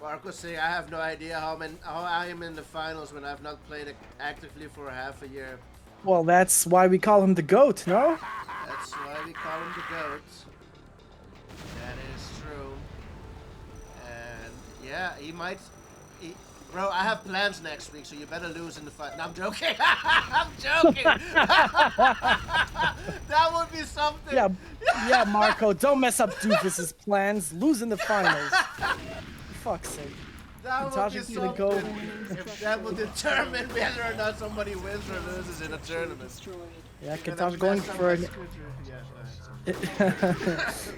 Marco's saying I have no idea how I am in the finals when I've not played actively for half a year. Well, that's why we call him the GOAT, no? That's why we call him the GOAT. That is true. And yeah, he might. Bro, I have plans next week, so you better lose in the fight. No, I'm joking. I'm joking. That would be something. Yeah, yeah, Marco, don't mess up Doofus's plans. Lose in the finals. For fuck's sake. That would be something. If that would determine whether or not somebody wins or loses in a tournament. Yeah, Kintaja going for an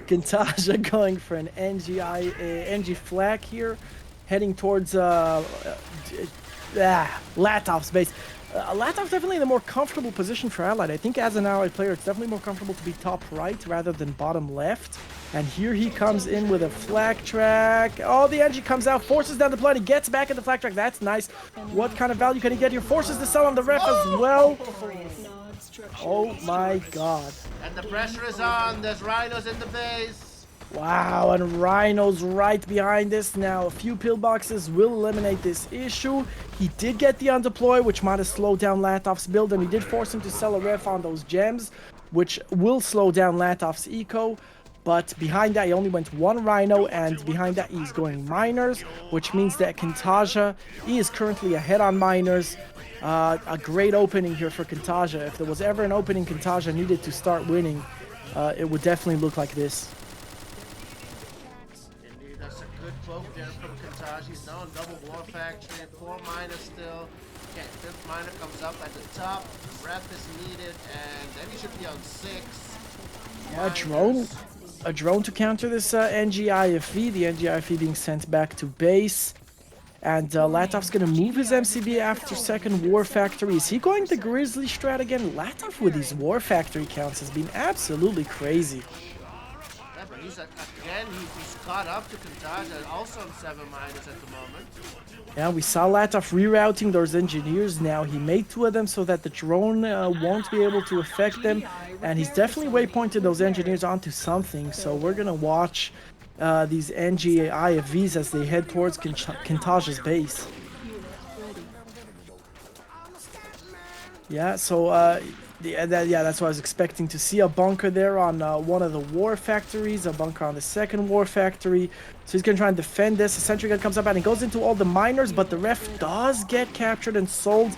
Kintaja going for an NG flag here, heading towards Latov's base. Latov's definitely in a more comfortable position for Allied. I think as an Allied player, it's definitely more comfortable to be top right rather than bottom left. And here he comes in with a flag track. Oh, the NG comes out, forces down the plane, he gets back in the flag track. That's nice. What kind of value can he get here? Forces the sell on the ref as well. Oh my god. And the pressure is on. There's rhinos in the base. Wow, and Rhino's right behind this now. A few pillboxes will eliminate this issue. He did get the undeploy, which might have slowed down Latov's build, and he did force him to sell a ref on those gems, which will slow down Latov's eco. But behind that, he only went one Rhino, and behind that, he's going Miners, which means that Kintaja, he is currently ahead on Miners. A great opening here for Kintaja. If there was ever an opening Kintaja needed to start winning, it would definitely look like this. Indeed, that's a good poke there from Kintaja. He's now on double war factory, 4 miners still. Okay, 5th miner comes up at the top. The ref is needed, and then he should be on 6. Yeah, a drone to counter this NGIFV. The NGIFV being sent back to base. And Latov's going to move his MCB after second War Factory. Is he going the Grizzly strat again? Latov with these War Factory counts has been absolutely crazy. Yeah, but he's caught up to Kintaja, also on 7 miners at the moment. Yeah, we saw Latov rerouting those engineers now. He made 2 of them so that the drone won't be able to affect them. And he's definitely waypointed those engineers onto something. So we're going to watch these NG IFVs as they head towards Kintaja's base. Yeah, so that's what I was expecting to see. A bunker there on one of the war factories, a bunker on the second war factory. So he's going to try and defend this. The sentry gun comes up and he goes into all the miners, but the ref does get captured and sold.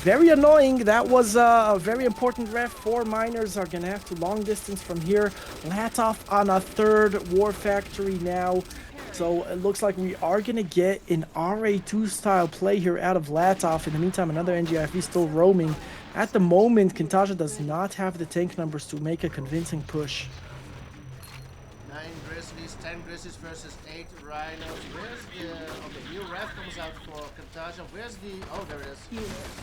Very annoying. That was a very important ref. 4 miners are going to have to long distance from here. Latov on a 3rd war factory now. So it looks like we are going to get an RA2 style play here out of Latov. In the meantime, another NGIFV still roaming. At the moment, Kintaja does not have the tank numbers to make a convincing push. 9 Grizzlies, 10 Grizzlies versus 8 Rhinos. Where's the... Okay, new ref comes out for Kintaja. Where's the... Oh, there it is.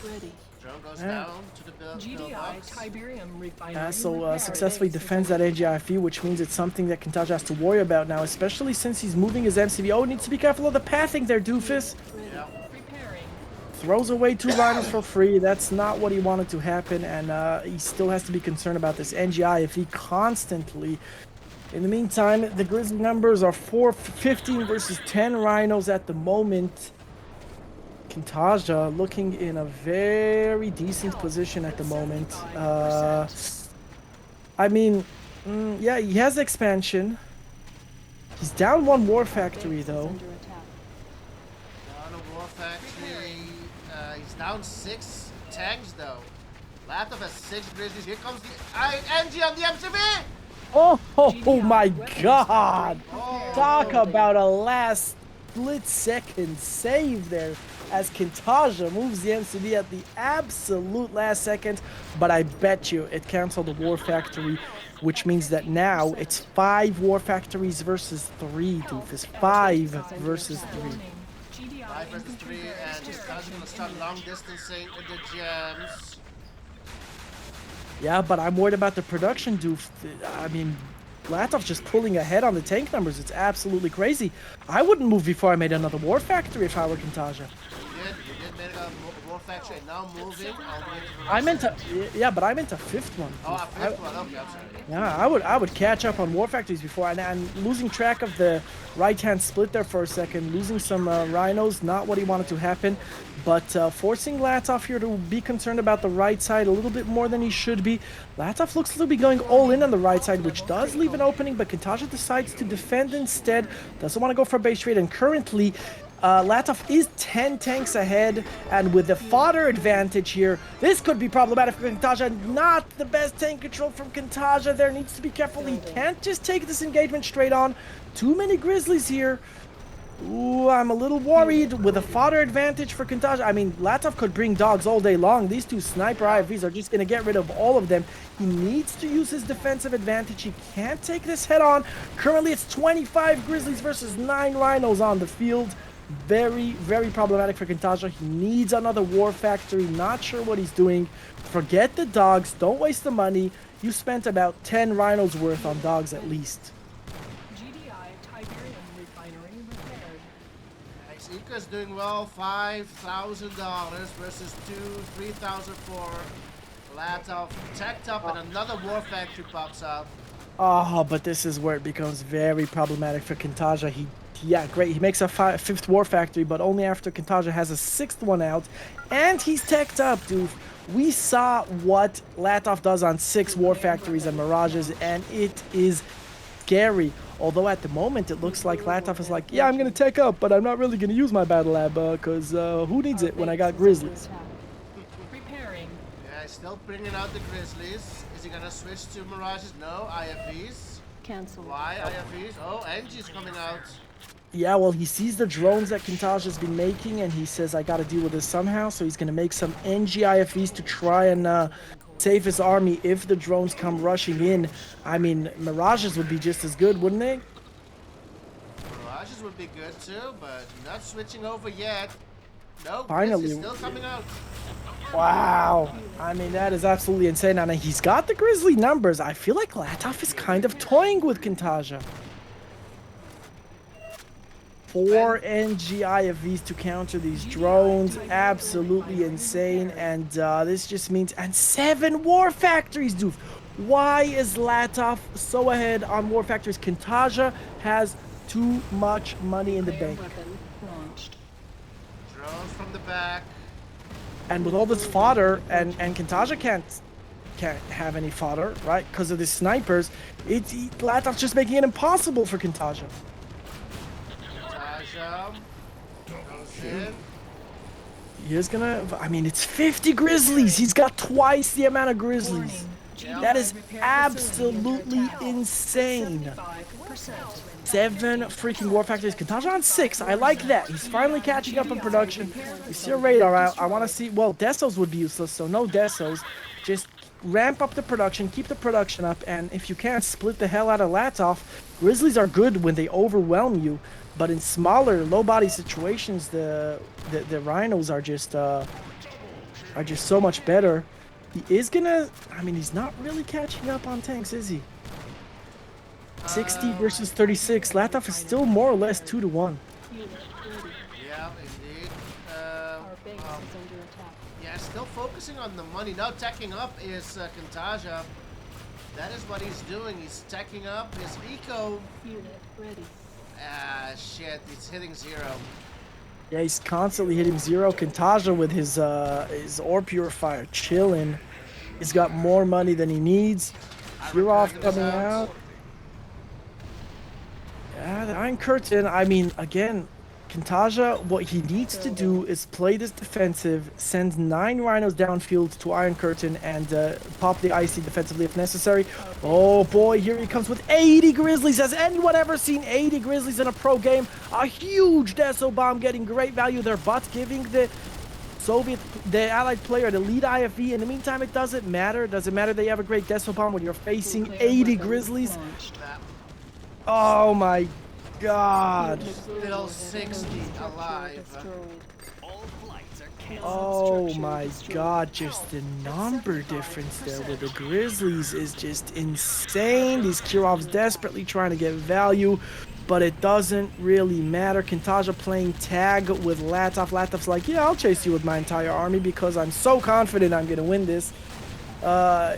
Ready. Drone goes down to the GDI Tiberium refinery. So successfully defends that NGIFV, which means it's something that Kintaja has to worry about now, especially since he's moving his MCV. Oh, needs to be careful of the pathing there, Doofus. Yeah. Throws away 2 rhinos for free. That's not what he wanted to happen, and he still has to be concerned about this NGIFV constantly. In the meantime, the Grizzly numbers are 15 versus 10 rhinos at the moment. Kintaja looking in a very decent position at the moment. I mean, yeah, he has expansion. He's down 1 war factory though. Down a war factory. He's down 6 tanks though. Latov has 6 Grizzlies. Here comes the NG on the MCB. Oh my god! Talk about a last split-second save there as Kintaja moves the MCB at the absolute last second. But I bet you it canceled the War Factory, which means that now it's 5 War Factories versus 3, Doofus. 5 versus 3. 5 versus 3, and Kintaja's gonna start long distancing with the gems. Yeah, but I'm worried about the production, Doof. I mean, Latov's just pulling ahead on the tank numbers. It's absolutely crazy. I wouldn't move before I made another War Factory if I were Kintaja. You did War Factory and now moving all the way to the I right meant side. to, yeah, but I meant a fifth one. Oh, a fifth one. Okay, I'm sorry. Yeah, I would catch up on war factories before, and losing track of the right-hand split there for a second, losing some rhinos, not what he wanted to happen, but forcing Latov here to be concerned about the right side a little bit more than he should be. Latov looks to be going all in on the right side, which does leave an opening, but Kintaja decides to defend instead, doesn't want to go for a base trade, and currently Latov is 10 tanks ahead, and with the fodder advantage here, this could be problematic for Kintaja. Not the best tank control from Kintaja there. Needs to be careful. He can't just take this engagement straight on. Too many Grizzlies here. Ooh, I'm a little worried with a fodder advantage for Kintaja. I mean, Latov could bring dogs all day long. These two sniper IFVs are just going to get rid of all of them. He needs to use his defensive advantage. He can't take this head on. Currently, it's 25 Grizzlies versus 9 Rhinos on the field. Very, very problematic for Kintaja. He needs another war factory. Not sure what he's doing. Forget the dogs. Don't waste the money. You spent about 10 Rhinos worth on dogs at least. GDI Tiberium refinery repaired. Ika's doing well, $5,000 versus $3,000 for Latov. Teched up and another war factory pops up. Oh, but this is where it becomes very problematic for Kintaja. Yeah, great. He makes a fifth war factory, but only after Kintaja has a sixth one out. And he's teched up, dude. We saw what Latov does on 6 war factories and Mirages, and it is scary. Although at the moment, it looks like Latov is like, yeah, I'm going to tech up, but I'm not really going to use my battle lab, because who needs it when I got Grizzlies? Repairing. Yeah, he's still bringing out the Grizzlies. Is he going to switch to Mirages? No, IFVs. Cancel. Why IFVs? Oh, NG's coming out. Yeah, well, he sees the drones that Kintaja has been making, and he says, I got to deal with this somehow, so he's going to make some NGIFVs to try and save his army if the drones come rushing in. I mean, Mirages would be just as good, wouldn't they? Mirages would be good too, but not switching over yet. No, Finally. Grizzly's still coming out. Wow. I mean, that is absolutely insane. And he's got the Grizzly numbers. I feel like Latov is kind of toying with Kintaja. 4 NGIFVs to counter these drones. Absolutely insane. And this just means... And 7 war factories, dude. Why is Latov so ahead on war factories? Kintaja has too much money in the bank. Weapon launched. Drones from the back. And with all this fodder, and Kintaja can't have any fodder, right? Because of the snipers, Latov's just making it impossible for Kintaja. Goes in. He's gonna... I mean, it's 50 Grizzlies. He's got twice the amount of Grizzlies. Warning. That is GDI repair absolutely facility under attack. insane. 75%. 7 freaking war factories. Kintaja on 6. I like that. He's finally catching up in production. We see a radar out. I want to see... Well, Desos would be useless, so no Desos. Just ramp up the production, keep the production up, and if you can, split the hell out of Latov. Grizzlies are good when they overwhelm you, but in smaller, low-body situations, the Rhinos are just so much better. He is gonna... I mean, he's not really catching up on tanks, is he? 60 versus 36. Latov is still more or less 2 to 1. Yeah, indeed. Our base is under attack. Yeah, still focusing on the money. Now teching up is Kintaja. That is what he's doing. He's teching up his eco. Unit ready. Ah, shit. He's hitting 0. Yeah, he's constantly hitting 0. Kintaja with his ore purifier chilling. He's got more money than he needs. Kirov coming out. Yeah, the Iron Curtain, I mean, again, Kintaja, what he needs to do is play this defensive, send 9 Rhinos downfield to Iron Curtain, and pop the IC defensively if necessary. Oh boy, here he comes with 80 Grizzlies. Has anyone ever seen 80 Grizzlies in a pro game? A huge Deso bomb getting great value there, but giving the allied player the lead IFV. In the meantime, it doesn't matter. Doesn't matter they have a great Deso bomb when you're facing 80 Grizzlies. Oh my god. Still 60 alive. Oh my god, just the number difference there with the Grizzlies is just insane. These Kirovs desperately trying to get value. but it doesn't really matter. Kintaja playing tag with Latov. Latov's like, yeah, I'll chase you with my entire army because I'm so confident I'm gonna win this.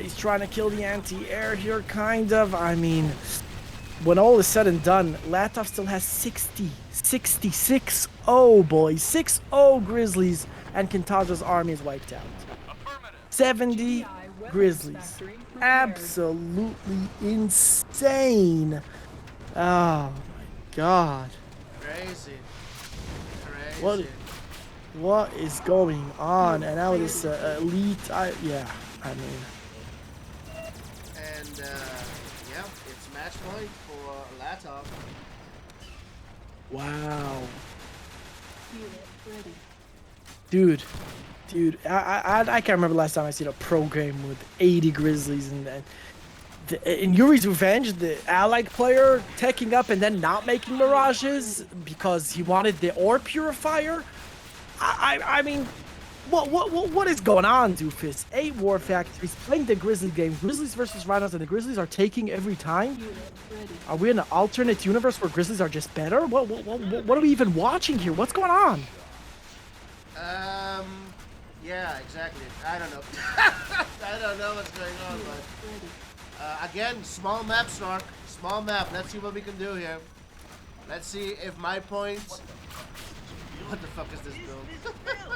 He's trying to kill the anti-air here, kind of. I mean, when all is said and done, Latov still has 66. Oh boys, 6-0 Grizzlies, and Kintaja's army is wiped out. 70 Grizzlies. Absolutely insane. Oh my god. Crazy. What is going on? And now this elite, yeah, I mean. And yeah, it's match point for Latov. Wow. Unit ready. Dude, I can't remember last time I seen a pro game with 80 Grizzlies and in Yuri's Revenge, the allied player taking up and then not making mirages because he wanted the ore purifier. I mean, what is going on, doofus? 8 war factories playing the Grizzly game. Grizzlies versus Rhinos, and the Grizzlies are taking every time. Unit ready. Are we in an alternate universe where Grizzlies are just better? What are we even watching here? What's going on? Yeah, exactly. I don't know. I don't know what's going on, but again, small map, Snark. Small map. Let's see what we can do here. Let's see if my points. What the fuck is this build?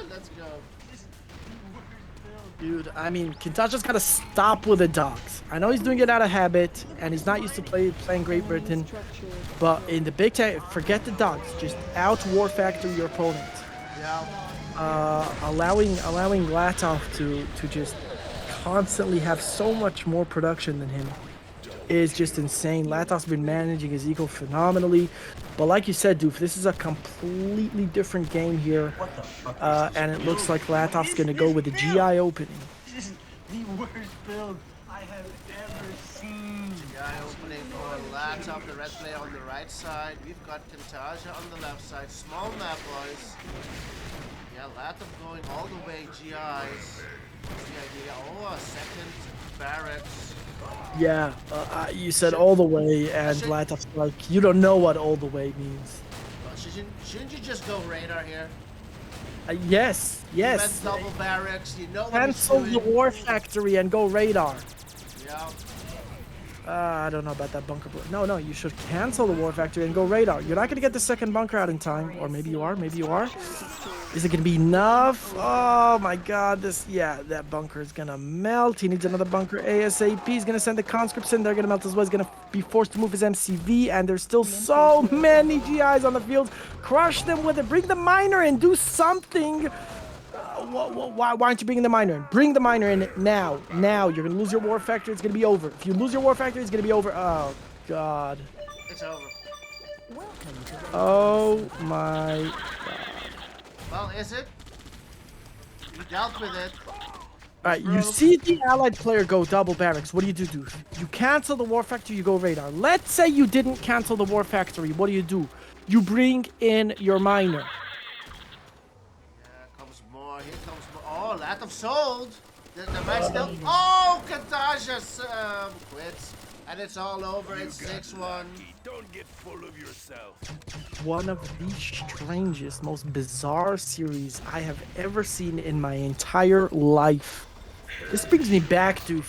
Let's go. Dude, I mean, Kintaja's gotta stop with the dogs. I know he's doing it out of habit, and he's not used to playing Great Britain, but in the big time, forget the dogs. Just out war factory your opponent. Yeah. Allowing Latov to just constantly have so much more production than him is just insane. Latov's been managing his eco phenomenally, but like you said, Doof, this is a completely different game here, and it looks like Latov's gonna go with the GI opening. This is the worst build I have ever seen. GI opening for Latov, the red player on the right side. We've got Kintaja on the left side. Small map, boys. Yeah, Latov going all the way GIs. What's the idea? Oh, a second barracks. Yeah, you said all the way, and Latov's like, you don't know what all the way means. Well, shouldn't you just go radar here? Yes. You went double barracks. You know what Cancel he's the doing. war factory and go radar. Yeah. I don't know about that bunker. No, you should cancel the war factory and go radar. You're not gonna get the second bunker out in time, or maybe you are. Is it gonna be enough? Oh my God, that bunker is gonna melt. He needs another bunker ASAP. He's gonna send the conscripts in. They're gonna melt as well. He's gonna be forced to move his MCV, and there's still so many GIs on the field. Crush them with it. Bring the miner in. Do something. Why aren't you bringing the miner in? Bring the miner in now. You're gonna lose your war factory. It's gonna be over. If you lose your war factory, it's gonna be over. Oh God. It's over. Oh my God. Well, is it? You dealt with it. Alright, you see the allied player go double barracks. What do? You cancel the war factory, you go radar. Let's say you didn't cancel the war factory. What do? You bring in your miner. Here comes more. Oh, Latov sold. The match still. Oh, Kintaja quits. And it's all over. It's 6-1. Don't get full of yourself. One of the strangest, most bizarre series I have ever seen in my entire life. This brings me back to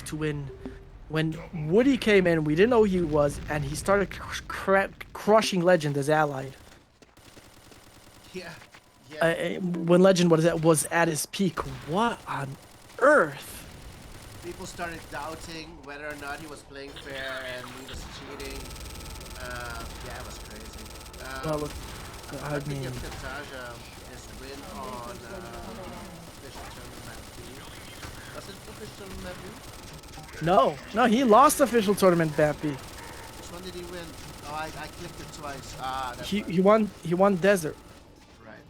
when Woody came in, we didn't know who he was, and he started crushing Legend as allied. Yeah. When Legend was at his peak. What on earth? People started doubting whether or not he was playing fair and he was cheating. Yeah, it was crazy. Well, look, I think mean, if Kintaja is win on official tournament B. Was it official tournament B? no, he lost official tournament Bappy. Which one did he win? Oh, I clicked it twice. Ah, that's He won Desert. right.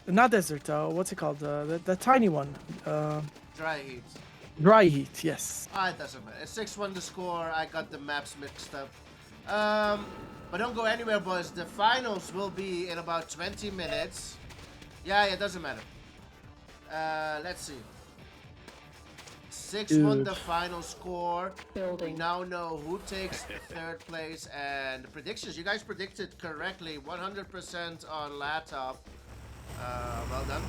Not Desert, what's it called? The tiny one. Dry heat. Dry Heat, yes. Ah, it doesn't matter. It's 6-1 to score. I got the maps mixed up. But don't go anywhere, boys. The finals will be in about 20 minutes. Yeah, it doesn't matter. Let's see. 6-1 the Dude. final score. We Building. now know who takes third place and the predictions. You guys predicted correctly, 100% on Latov. Well done.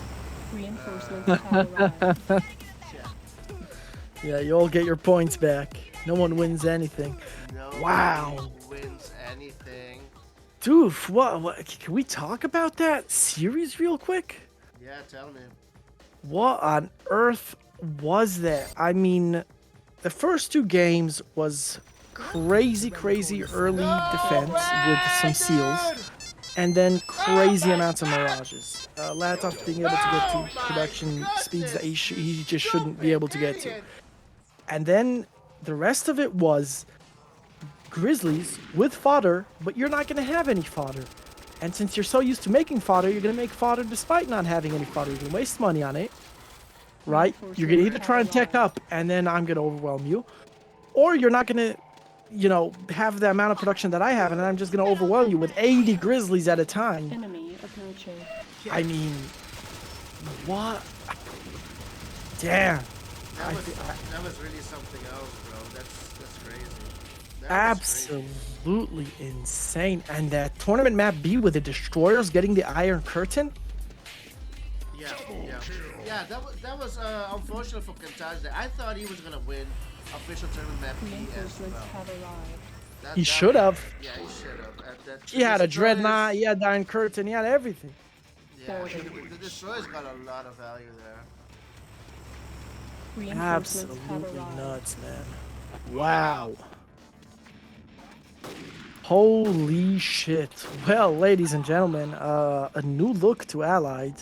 Reinforcements have arrived. Yeah, you all get your points back. No one wins anything. Nobody Wow. wins anything. Dude, what? Can we talk about that series real quick? Yeah, tell me. What on earth was that? I mean, the first two games was crazy early defense with some seals, and then crazy amounts of mirages. Latov being able to get to production speeds that he just shouldn't be able to get to. And then the rest of it was Grizzlies with fodder, but you're not going to have any fodder. And since you're so used to making fodder, you're going to make fodder despite not having any fodder. You're going to waste money on it, right? You're going to either try and tech up, and then I'm going to overwhelm you, or you're not going to, have the amount of production that I have, and I'm just going to overwhelm you with 80 Grizzlies at a time. Enemy approaching. I mean, what? Damn. That was really something else, bro. That's crazy. That was crazy. Absolutely insane. And that tournament map B with the destroyers getting the Iron Curtain? Yeah. That was unfortunate for Kantaj. I thought he was gonna win official tournament map B as Reinforcements well. have arrived. He should have. Yeah, he should have. He had a Dreadnought, he had the Iron Curtain, he had everything. Yeah, the destroyer's got a lot of value there. Reinforcements have Absolutely arrived. nuts, man. Wow. Holy shit. Well, ladies and gentlemen, a new look to Allied.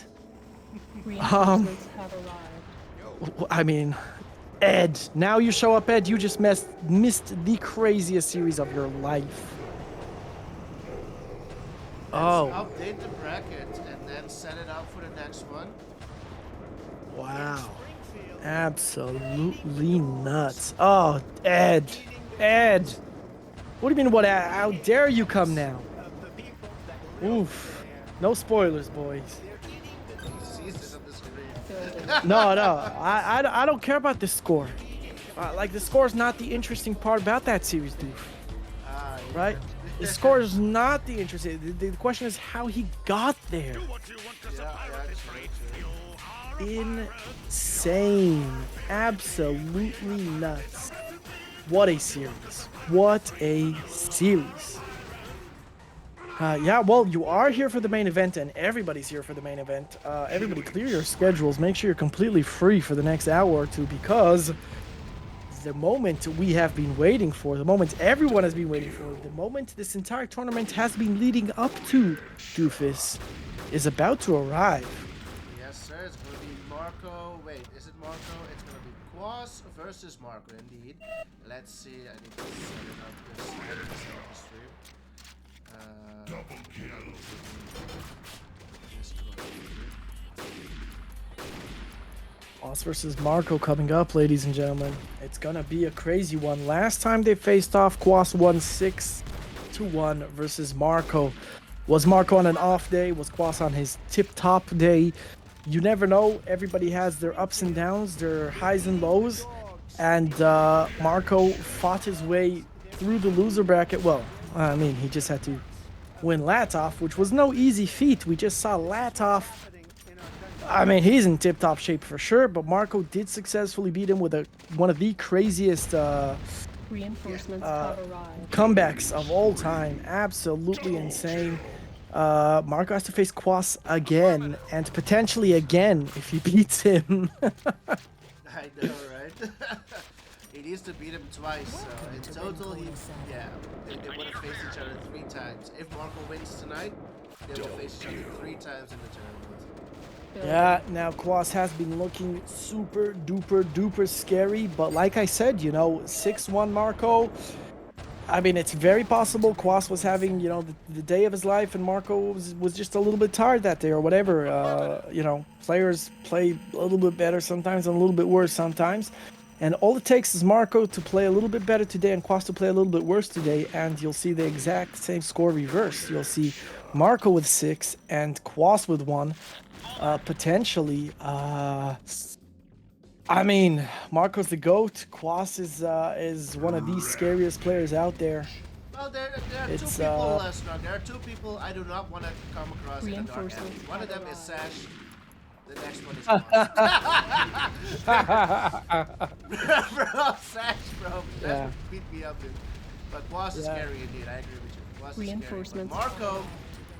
Reinforcements have arrived. I mean, Ed. Now you show up, Ed. You just missed the craziest series of your life. Oh, Update the bracket and then set it up for the next one. wow. Absolutely nuts. Oh, Ed. Ed. What do you mean, what? How dare you come now? Oof. No spoilers, boys. Sees this on the screen. No. I don't care about the score. The score is not the interesting part about that series, dude. Right? The score is not the interesting. The question is how he got there. Insane. Absolutely nuts. What a series. What a series. Yeah, well, you are here for the main event, and everybody's here for the main event. Everybody clear your schedules. Make sure you're completely free for the next hour or two, because the moment we have been waiting for, the moment everyone has been waiting for, the moment this entire tournament has been leading up to, Doofus, is about to arrive. Yes, sir. It's going to be Marco. Wait, is it Marco? It's going to be Quas versus Marco, indeed. Let's see. I need to set it up this stream. Boss versus Marco coming up, ladies and gentlemen. It's gonna be a crazy one. Last time they faced off, Quas won 6-1 versus Marco. Was Marco on an off day? Was Quas on his tip-top day? You never know. Everybody has their ups and downs, their highs and lows. And Marco fought his way through the loser bracket. Well, I mean, he just had to win Latov, which was no easy feat. We just saw Latov. I mean, he's in tip-top shape for sure, but Marco did successfully beat him with one of the craziest Reinforcements have arrived. comebacks of all time. Absolutely insane. Marco has to face Quas again, and potentially again if he beats him. I know, right? He needs to beat him twice, so in total, they would have faced each other 3 times. If Marco wins tonight, they will face each other 3 times in the tournament. Yeah, now Quas has been looking super duper scary, but like I said, 6-1 Marco. I mean, it's very possible Quas was having, the day of his life, and Marco was just a little bit tired that day or whatever. Players play a little bit better sometimes and a little bit worse sometimes. And all it takes is Marco to play a little bit better today and Quas to play a little bit worse today, and you'll see the exact same score reversed. You'll see Marco with 6 and Quas with 1. Potentially I mean, Marco's the GOAT. Quas is one of the scariest players out there. Well, there are It's, two people, Snug. There are two people I do not want to come across in the dark alley. Reinforcements One of them have is arrived. Sash. The next one is Quas. Bro, Sash, bro. That Yeah. would beat me up, dude. But Quas is Yeah. scary indeed. I agree with you. Quas is scary. Reinforcements. But Marco,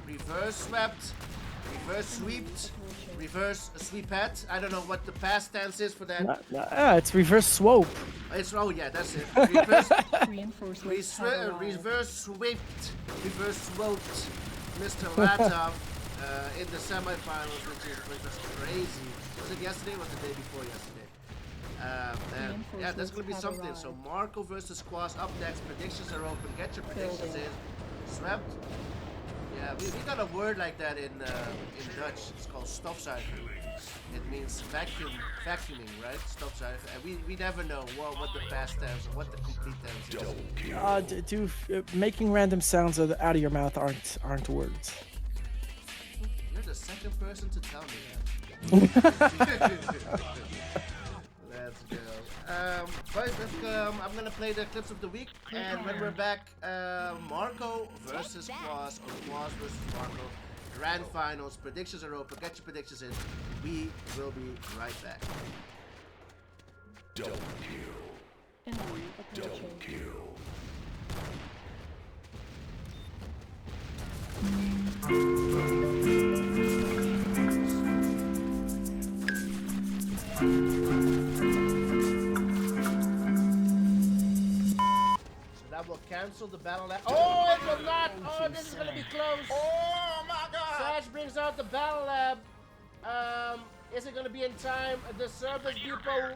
reverse swept, reverse sweeped, reverse sweepette. I don't know what the past tense is for that. Yeah, it's reverse swope. It's oh yeah, that's it. Reverse Reinforcements have arrived. reverse swept, reverse swoped Mr. Latov in the semifinals, which was crazy. Was it yesterday or was it the day before yesterday? And yeah, that's gonna be Reinforcements have something. So arrived. Marco versus Quas up next. Predictions are open. Get your predictions Building. in. Swept. Yeah, we got a word like that in Dutch. It's called stofzuiger. It means vacuuming, right? Stofzuiger. And we never know what the past tense or what the complete tense is. Making random sounds out of your mouth aren't words. You're the second person to tell me that. Let's go. Boys, I'm gonna play the clips of the week, and when we're back, Marco versus Quas, or Quas versus Marco. Grand finals. Predictions are open. Get your predictions in. We will be right back. Enemy approaching. So that will cancel the battle. Oh, it will not. Oh, this is gonna be close. Oh my God! Sash brings out the battle lab. Is it gonna be in time? The service depot,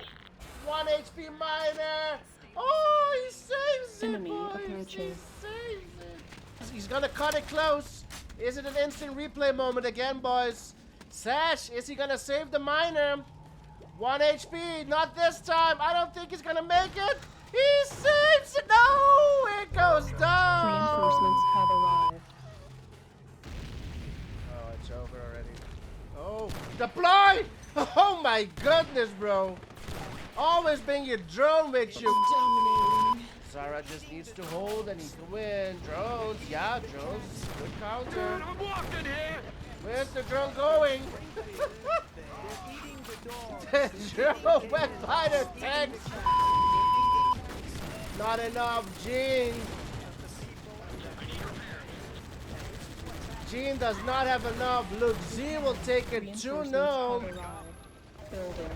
1 HP miner. Oh, he saves it, Enemy boys. He approaching. saves it. He's gonna cut it close. Is it an instant replay moment again, boys? Sash, is he gonna save the miner? 1 HP, not this time. I don't think he's gonna make it. He saves it. No, it goes down. Reinforcements have arrived. Oh, it's over already. Oh, deploy! Oh my goodness, bro. Always bring your drone with you. Dominating. Zara just needs to hold and he can win. Drones, yeah, drones. Good counter. I'm walking here. Where's the drone going? The drone went by the tanks. Not enough, Gene. Gene does not have enough. Look, Z will take it Reinforcements 2-0. have arrived. Building.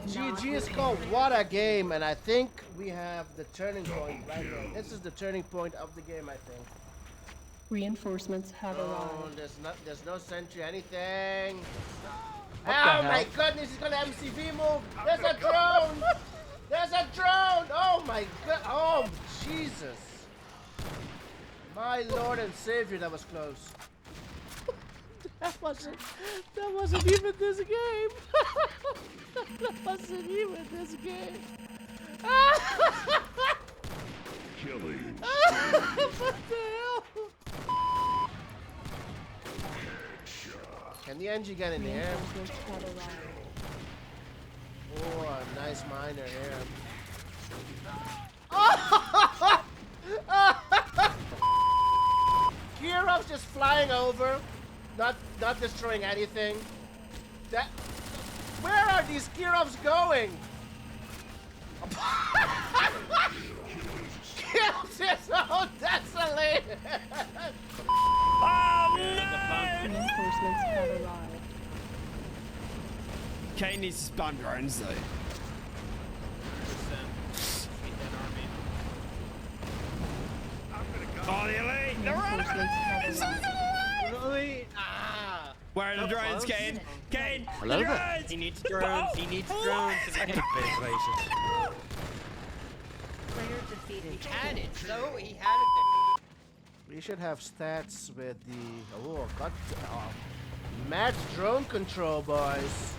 GG is called what a game, and I think we have the turning point right here. This is the turning point of the game, I think. Reinforcements have Oh, arrived. there's no sentry, anything. the Oh hell? my goodness, he's gonna MCV move. There's a drone. There's a drone. Oh my god. Oh Jesus. My Lord and Savior, that was close. That wasn't even this game. That wasn't even this game. Killing. What the hell? Can the NG get in the air? Reinforcements have arrived. Oh, a nice miner here. Kirov's just flying over, not destroying anything. Where are these Kirovs going? Kills is so desolate. Reinforcements have arrived. Kane needs to spawn drones though. Oh, the elite! The Reinforcements have arrived. Really? Ah. Where are the drones, Kane? Kane! Hello the there. drones! He needs drones. He needs drones to get places. Player defeated. He had it. So he had it. We should have stats with the match drone control, boys.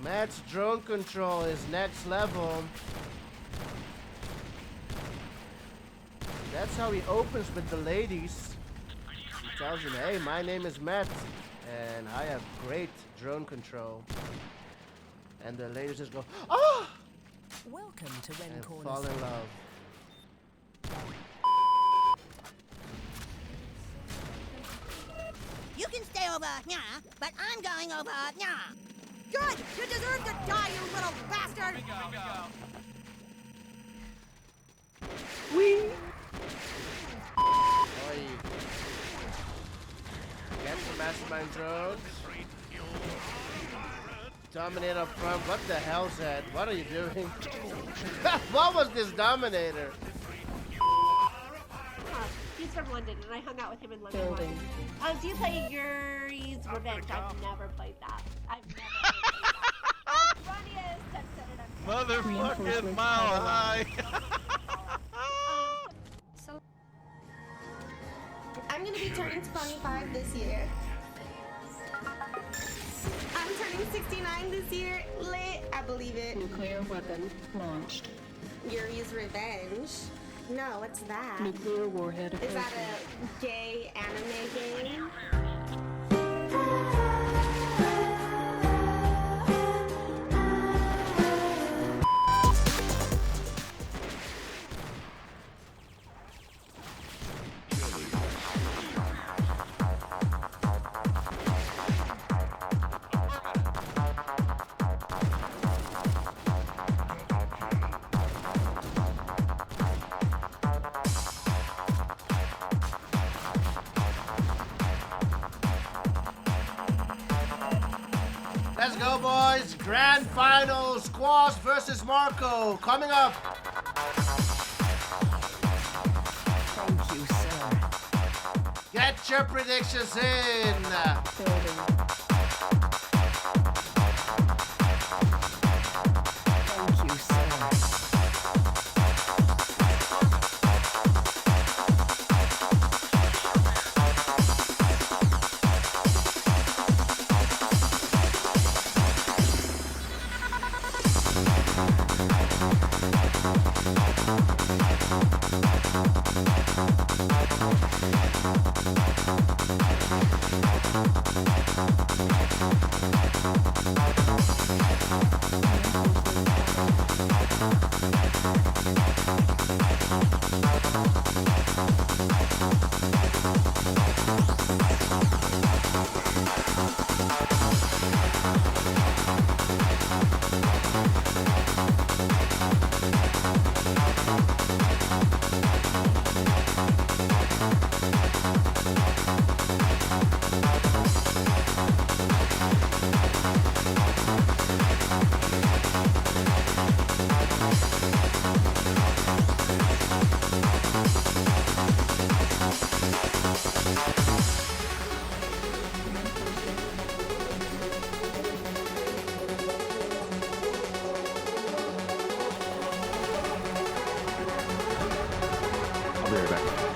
Match drone control is next level. That's how he opens with the ladies. He tells them, "Hey, my name is Matt, And I have great drone control. And the ladies just go, oh! Welcome to Ren And Corner. fall in love. You can stay over here, but I'm going over here. Good! You deserve to die, you little bastard! Wee! Oi. Get the mastermind drones. Dominate up front. What the hell's that? What are you doing? What was this Dominator? He's from London, and I hung out with him in London. Building. Do you play Yuri's Revenge? I've never played that. I've never played that. That's funniest. I've said it. Motherfucking Mile High. So I'm gonna be turning 25 this year. I'm turning 69 this year. Lit, I believe it. Nuclear weapon launched. Yuri's Revenge. No, what's that? Nuclear warhead Is that approaching. a gay anime game? Let's go, boys. Grand final. Squash versus Marco. Coming up. Thank you, sir. Get your predictions in. Building. Thank you, sir. I'll be right back.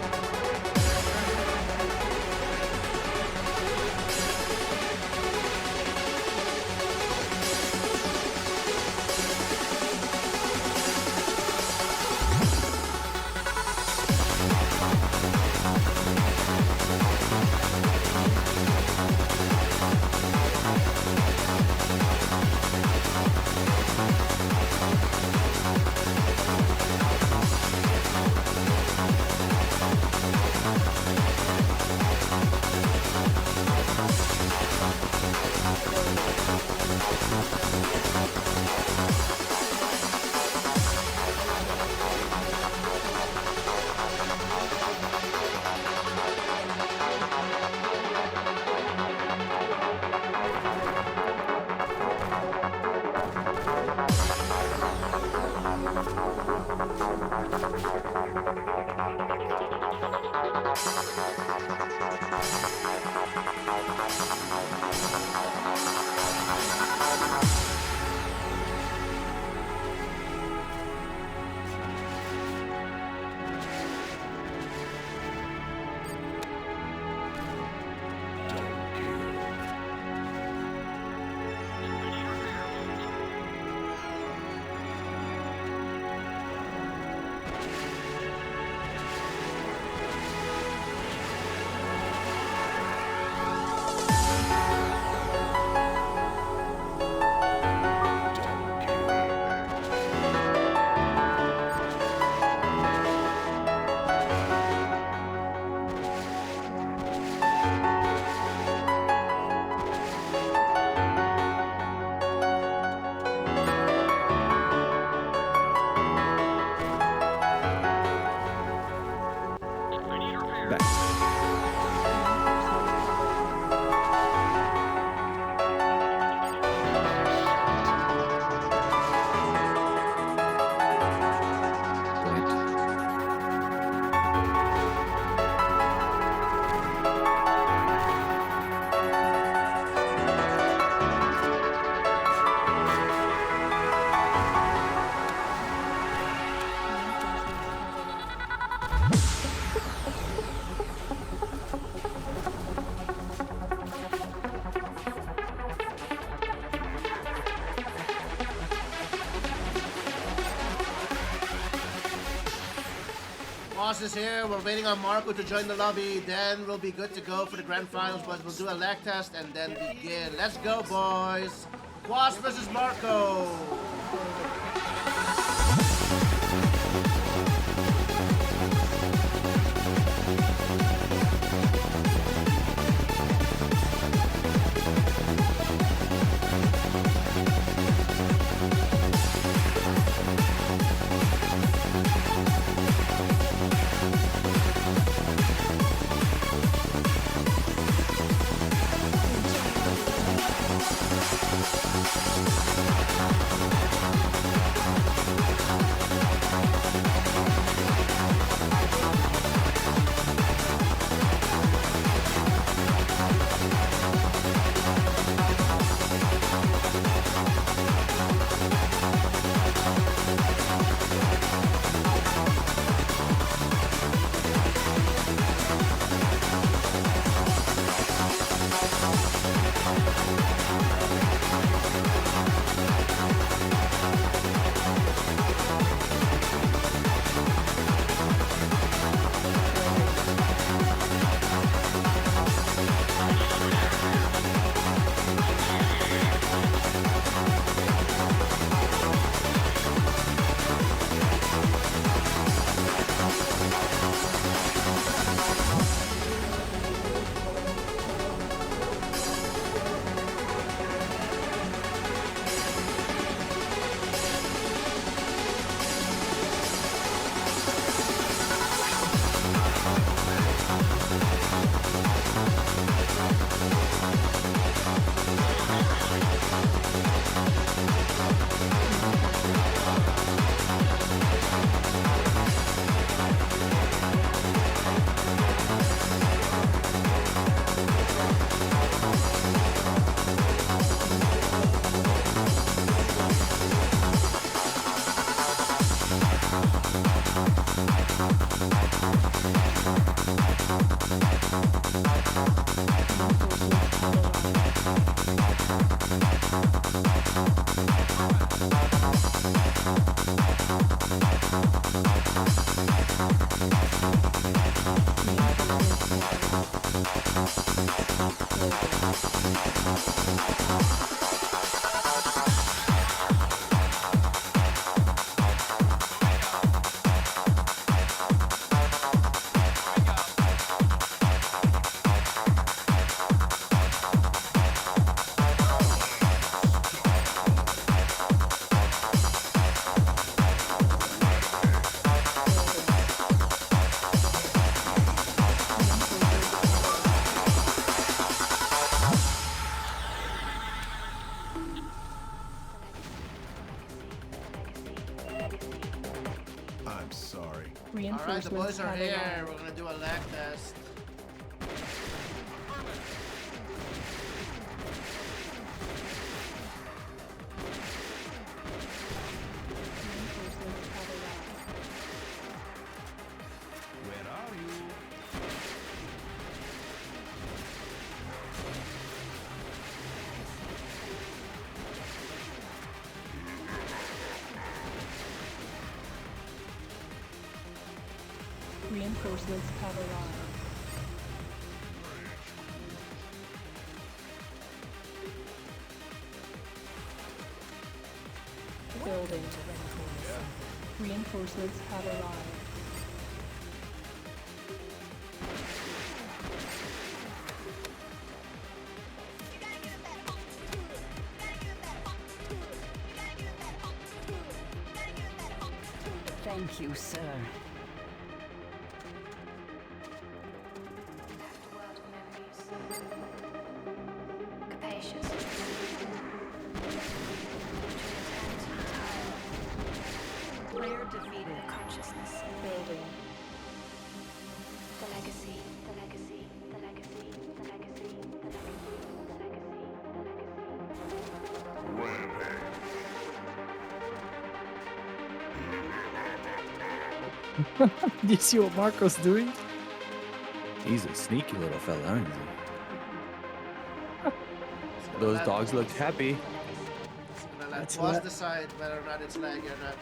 Back. Boss is here. We're waiting on Marco to join the lobby. Then we'll be good to go for the grand finals. But we'll do a lag test and then begin. Let's go, boys. Quas versus Marco. I'm sorry. Alright, the boys are here. We're gonna do a lag test. Where are you? Reinforcements have arrived. Building. Reinforcements have arrived. Thank you, sir. Player defeated. Consciousness. Building. The legacy, the legacy, the legacy, the legacy, the legacy, the legacy, the legacy. Do you see what Marco's doing? He's a sneaky little fella, aren't he? Those dogs looked happy. Gonna let That's Quas what- decide whether or not it's laggy or not.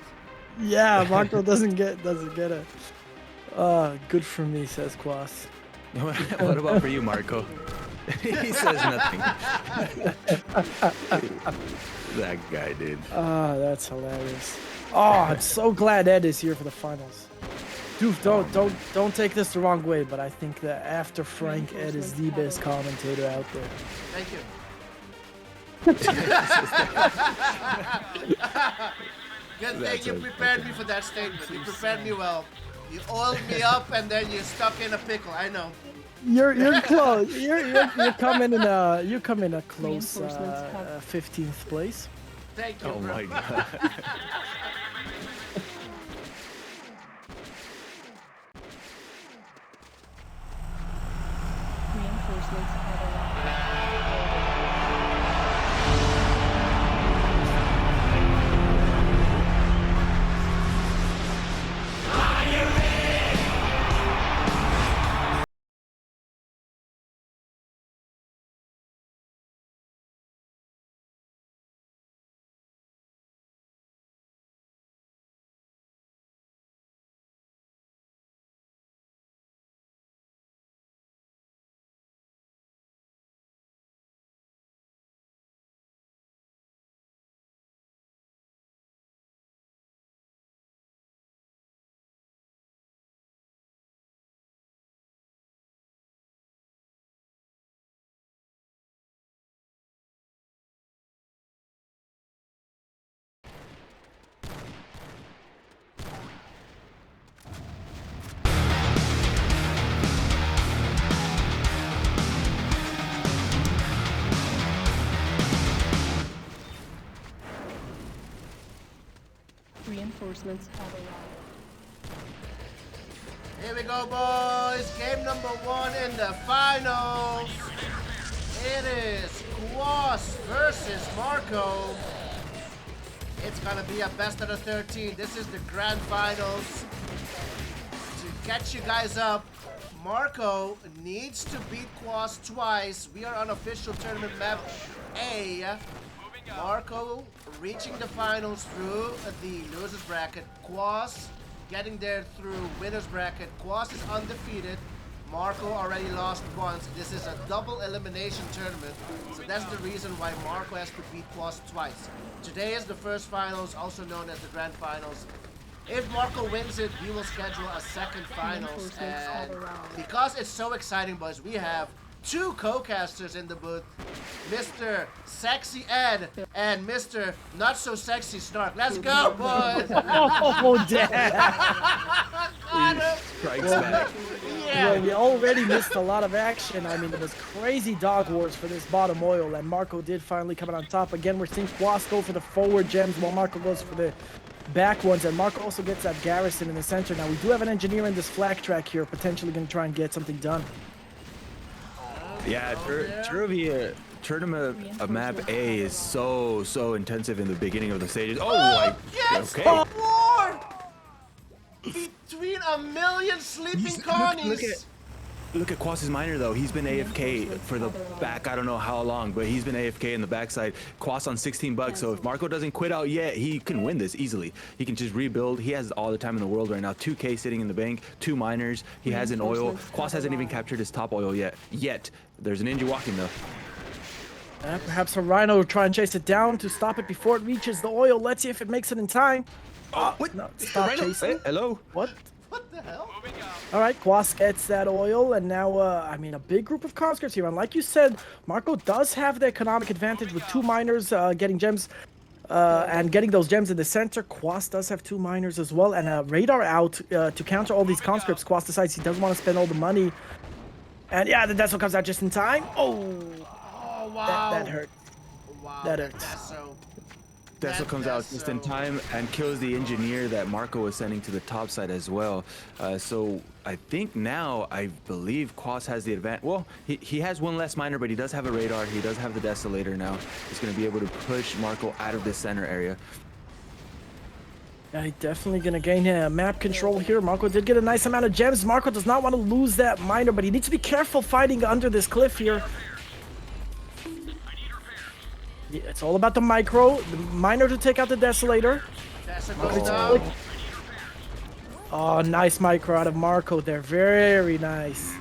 Yeah, Marco doesn't get it. Good for me, says Quas. What about for you, Marco? He says nothing. That guy, dude. That's hilarious. I'm so glad Ed is here for the finals. Dude, don't take this the wrong way, but I think that after Frank, Ed is the best commentator out there. Thank you. Good thing you prepared me for that statement. You prepared me well. You oiled me up and then you stuck in a pickle. I know. You're close. You're coming in a close 15th place. Thank you, Oh bro. my god. Reinforcements have arrived. Reinforcements have arrived. Here we go, boys. Game number 1 in the finals. It is Quas versus Marco. It's gonna be a best of the 13. This is the grand finals. To catch you guys up, Marco needs to beat Quas twice. We are on official tournament map A. Marco reaching the finals through the losers bracket. Quas getting there through winners bracket. Quas is undefeated. Marco already lost once. This is a double elimination tournament, so that's the reason why Marco has to beat Quas twice. Today is the first finals, also known as the grand finals. If Marco wins it, we will schedule a second finals, and because it's so exciting, boys, we have 2 co-casters in the booth, Mr. Sexy Ed and Mr. Not So Sexy Snark. Let's go, boys! Oh, damn! Got him! Strikes back. Yeah! Well, we already missed a lot of action. I mean, it was crazy dog wars for this bottom oil, and Marco did finally come out on top. Again, we're seeing Quas go for the forward gems while Marco goes for the back ones, and Marco also gets that garrison in the center. Now, we do have an engineer in this flag track here, potentially going to try and get something done. Yeah, Trivia tournament of map A is so intensive in the beginning of the stages. Oh my! Yes! Okay. War! Between a million sleeping Connies! Look at Quas's miner though. He's been AFK for the back. I don't know how long, but he's been AFK in the backside. Quas on 16 bucks. So if Marco doesn't quit out yet, he can win this easily. He can just rebuild. He has all the time in the world right now. 2K sitting in the bank, 2 miners. He has an oil. Quas hasn't even captured his top oil yet. There's a ninja walking though. Perhaps a Rhino will try and chase it down to stop it before it reaches the oil. Let's see if it makes it in time. What? No, stop chasing. Hello? What? What the hell? All right, Quas gets that oil, and now, I mean, a big group of conscripts here. And like you said, Marco does have the economic advantage with 2 miners getting gems and getting those gems in the center. Quas does have 2 miners as well, and a radar out to counter all these conscripts. Quas decides he doesn't want to spend all the money. And yeah, that's what comes out just in time. Oh, wow. That hurt. Wow. That hurt. Deso comes out just in time and kills the engineer that Marco was sending to the top side as well. So I think now, I believe Quas has the advantage. Well, he has one less miner, but he does have a radar. He does have the Desolator now. He's going to be able to push Marco out of the center area. Yeah, he's definitely going to gain map control here. Marco did get a nice amount of gems. Marco does not want to lose that miner, but he needs to be careful fighting under this cliff here. Yeah, it's all about the micro. The miner to take out the Desolator. Oh, nice micro out of Marco there. Very nice.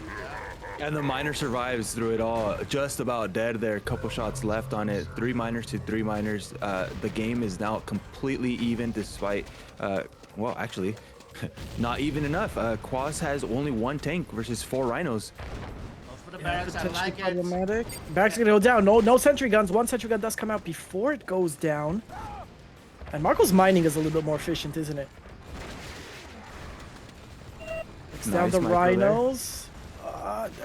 And the miner survives through it all. Just about dead there. Couple shots left on it. 3 miners to 3 miners. The game is now completely even despite, well, actually, not even enough. Quas has only 1 tank versus 4 rhinos. Yeah, potentially problematic. Barracks gonna go down. No sentry guns. 1 sentry gun does come out before it goes down. And Marco's mining is a little bit more efficient, isn't it? It's down the rhinos.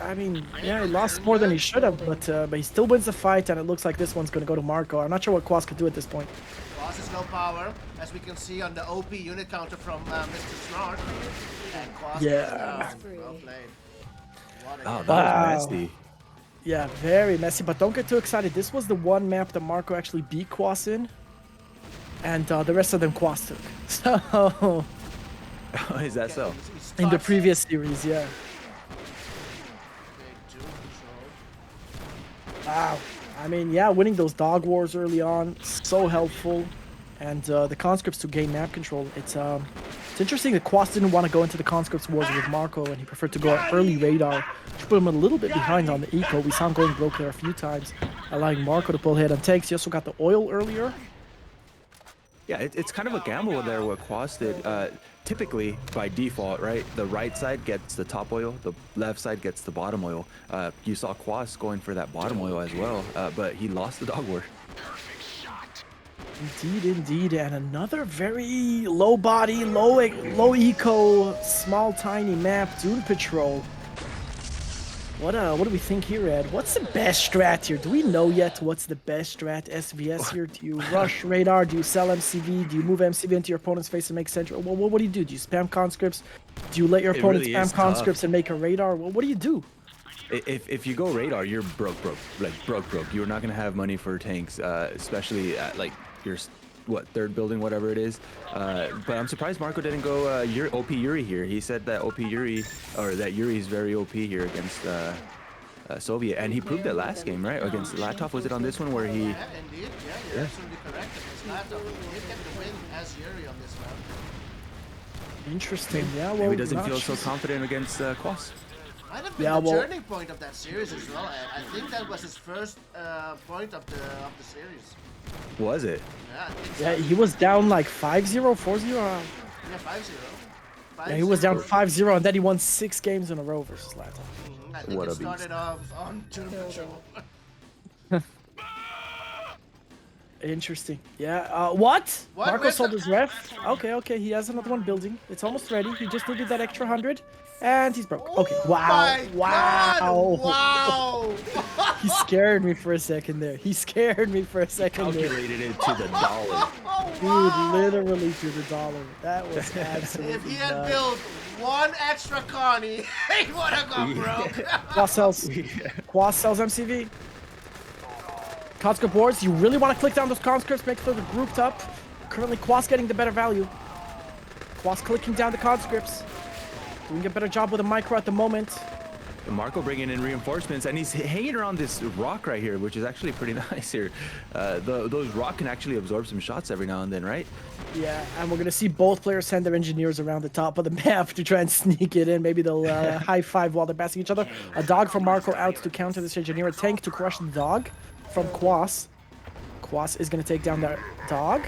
I mean, yeah, he lost more than he should have, but he still wins the fight, and it looks like this one's gonna go to Marco. I'm not sure what Quas could do at this point. Quas is low power, as we can see on the OP unit counter from Mr. Snark. And Quas is down. Well played. Oh, that was messy. Yeah, very messy, but don't get too excited. This was the one map that Marco actually beat Quas in, and the rest of them Quas took. So... Is that so? In the previous series, yeah. Wow. I mean, yeah, winning those dog wars early on, so helpful. And the conscripts to gain map control. It's interesting that Quas didn't want to go into the conscripts wars with Marco, and he preferred to go early radar, to put him a little bit behind on the eco. We saw him going broke there a few times, allowing Marco to pull ahead on tanks. He also got the oil earlier. Yeah, it's kind of a gamble there what Quas did. Typically, by default, right, the right side gets the top oil, the left side gets the bottom oil. You saw Quas going for that bottom oil as well, but he lost the dog war. Indeed, and another very low body, low eco, small tiny map, Dune Patrol. What do we think here, Ed? What's the best strat here? Do we know yet what's the best strat SVS here? Do you rush radar? Do you sell MCV? Do you move MCV into your opponent's face and make central? What do you do? Do you spam conscripts? Do you let your opponent really spam conscripts and make a radar? What do you do? If you go radar, you're broke. You're not gonna have money for tanks, especially at like your third building, whatever it is. But I'm surprised Marco didn't go OP Yuri here. He said that OP Yuri, or that Yuri is very OP here against Soviet, and he proved that last game, right? Against Latov. Was it on this one where he? Yeah, indeed. Yeah, you're absolutely correct. Against Latov, he did get the win as Yuri on this round. Interesting. Yeah, well, maybe he doesn't feel so confident against Quas. Might have been the turning point of that series as well. I think that was his first point of the series. Was it? Yeah, I think so. Yeah, he was down like 5-0, 4-0. Yeah, 5-0. Yeah, he was down 5-0, and then he won 6 games in a row versus Latov. I think it started off on Dune Patrol. Interesting. Yeah. What? Marco Where's sold his ref. Okay. He has another one building. It's almost ready. He just needed that extra 100, and he's broke. Okay. Wow. Wow. He scared me for a second there. Calculated it to the dollar. Dude, literally to the dollar. That was absolutely If he had built one extra Connie, he would have gone broke. Quas sells MCV. Conscript wars, you really want to click down those conscripts, make sure they're grouped up. Currently, Quas getting the better value. Quas clicking doing a better job with a micro at the moment. And Marco bringing in reinforcements, and he's hanging around this rock right here, which is actually pretty nice here. Those rock can actually absorb some shots every now and then, right? Yeah, and we're going to see both players send their engineers around the top of the map to try and sneak it in. Maybe they'll high five while they're passing each other. A dog from Marco out to counter this engineer. A tank to crush the dog from Quas. Quas is going to take down that dog.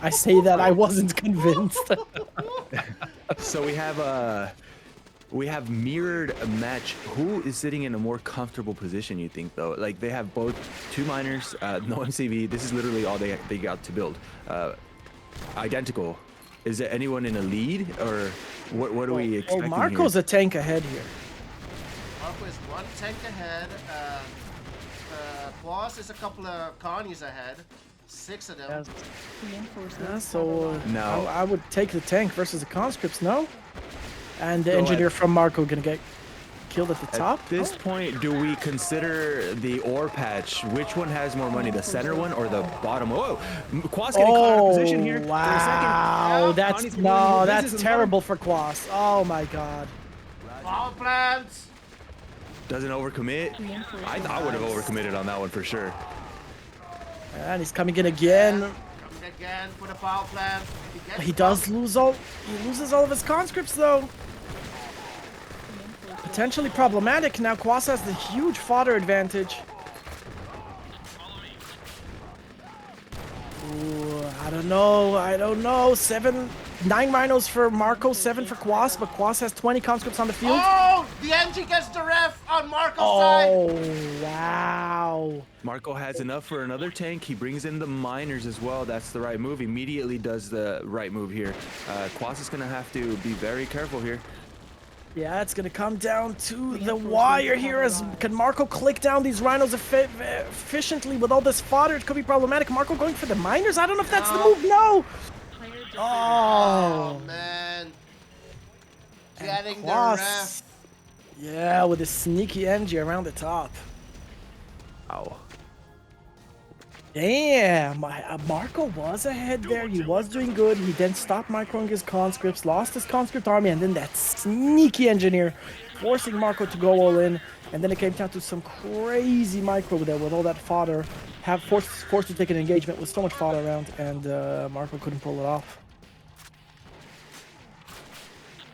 I say that I wasn't convinced. So we have mirrored a match. Who is sitting in a more comfortable position, you think, though? Like, they have both 2 miners, no MCV. This is literally all they got to build. Identical. Is there anyone in a lead, or what are we expecting Marco's here? a tank ahead here. Marco is 1 tank ahead. Quas is a couple of colonies ahead. 6 of them. Yeah, Reinforcements so have No. I would take the tank versus the conscripts, no? And the Go engineer ahead. from Marco gonna get killed at the top. At this point, do we consider the ore patch? Which one has more money, the center one or the bottom? Oh, Quas getting caught out of position here for a second. Wow, that's Connie's getting ready to no, move that's business and terrible for Quas. Oh my god. Power plants. Doesn't overcommit. I would have overcommitted on that one for sure. And he's coming in again. Coming again for the power plant. He does lose all. He loses all of his conscripts though. Potentially problematic. Now Quas has the huge fodder advantage. Ooh, I don't know. 9 rhinos for Marco, 7 for Quas, but Quas has 20 conscripts on the field. Oh, the NG gets the ref on Marco's side. Oh, wow. Marco has enough for another tank. He brings in the miners as well. That's the right move. Immediately does the right move here. Quas is going to have to be very careful here. Yeah, it's gonna come down to the wire here. As can Marco click down these rhinos efficiently with all this fodder? It could be problematic. Marco going for the miners? I don't know if that's the move. No. Oh man. Getting the Quas, ref. yeah, with a sneaky NG around the top. Ow. Damn, Marco was ahead there. He was doing good. He then stopped microing his conscripts, lost his conscript army, and then that sneaky engineer forcing Marco to go all in. And then it came down to some crazy micro there with all that fodder. Forced to take an engagement with so much fodder around, and Marco couldn't pull it off.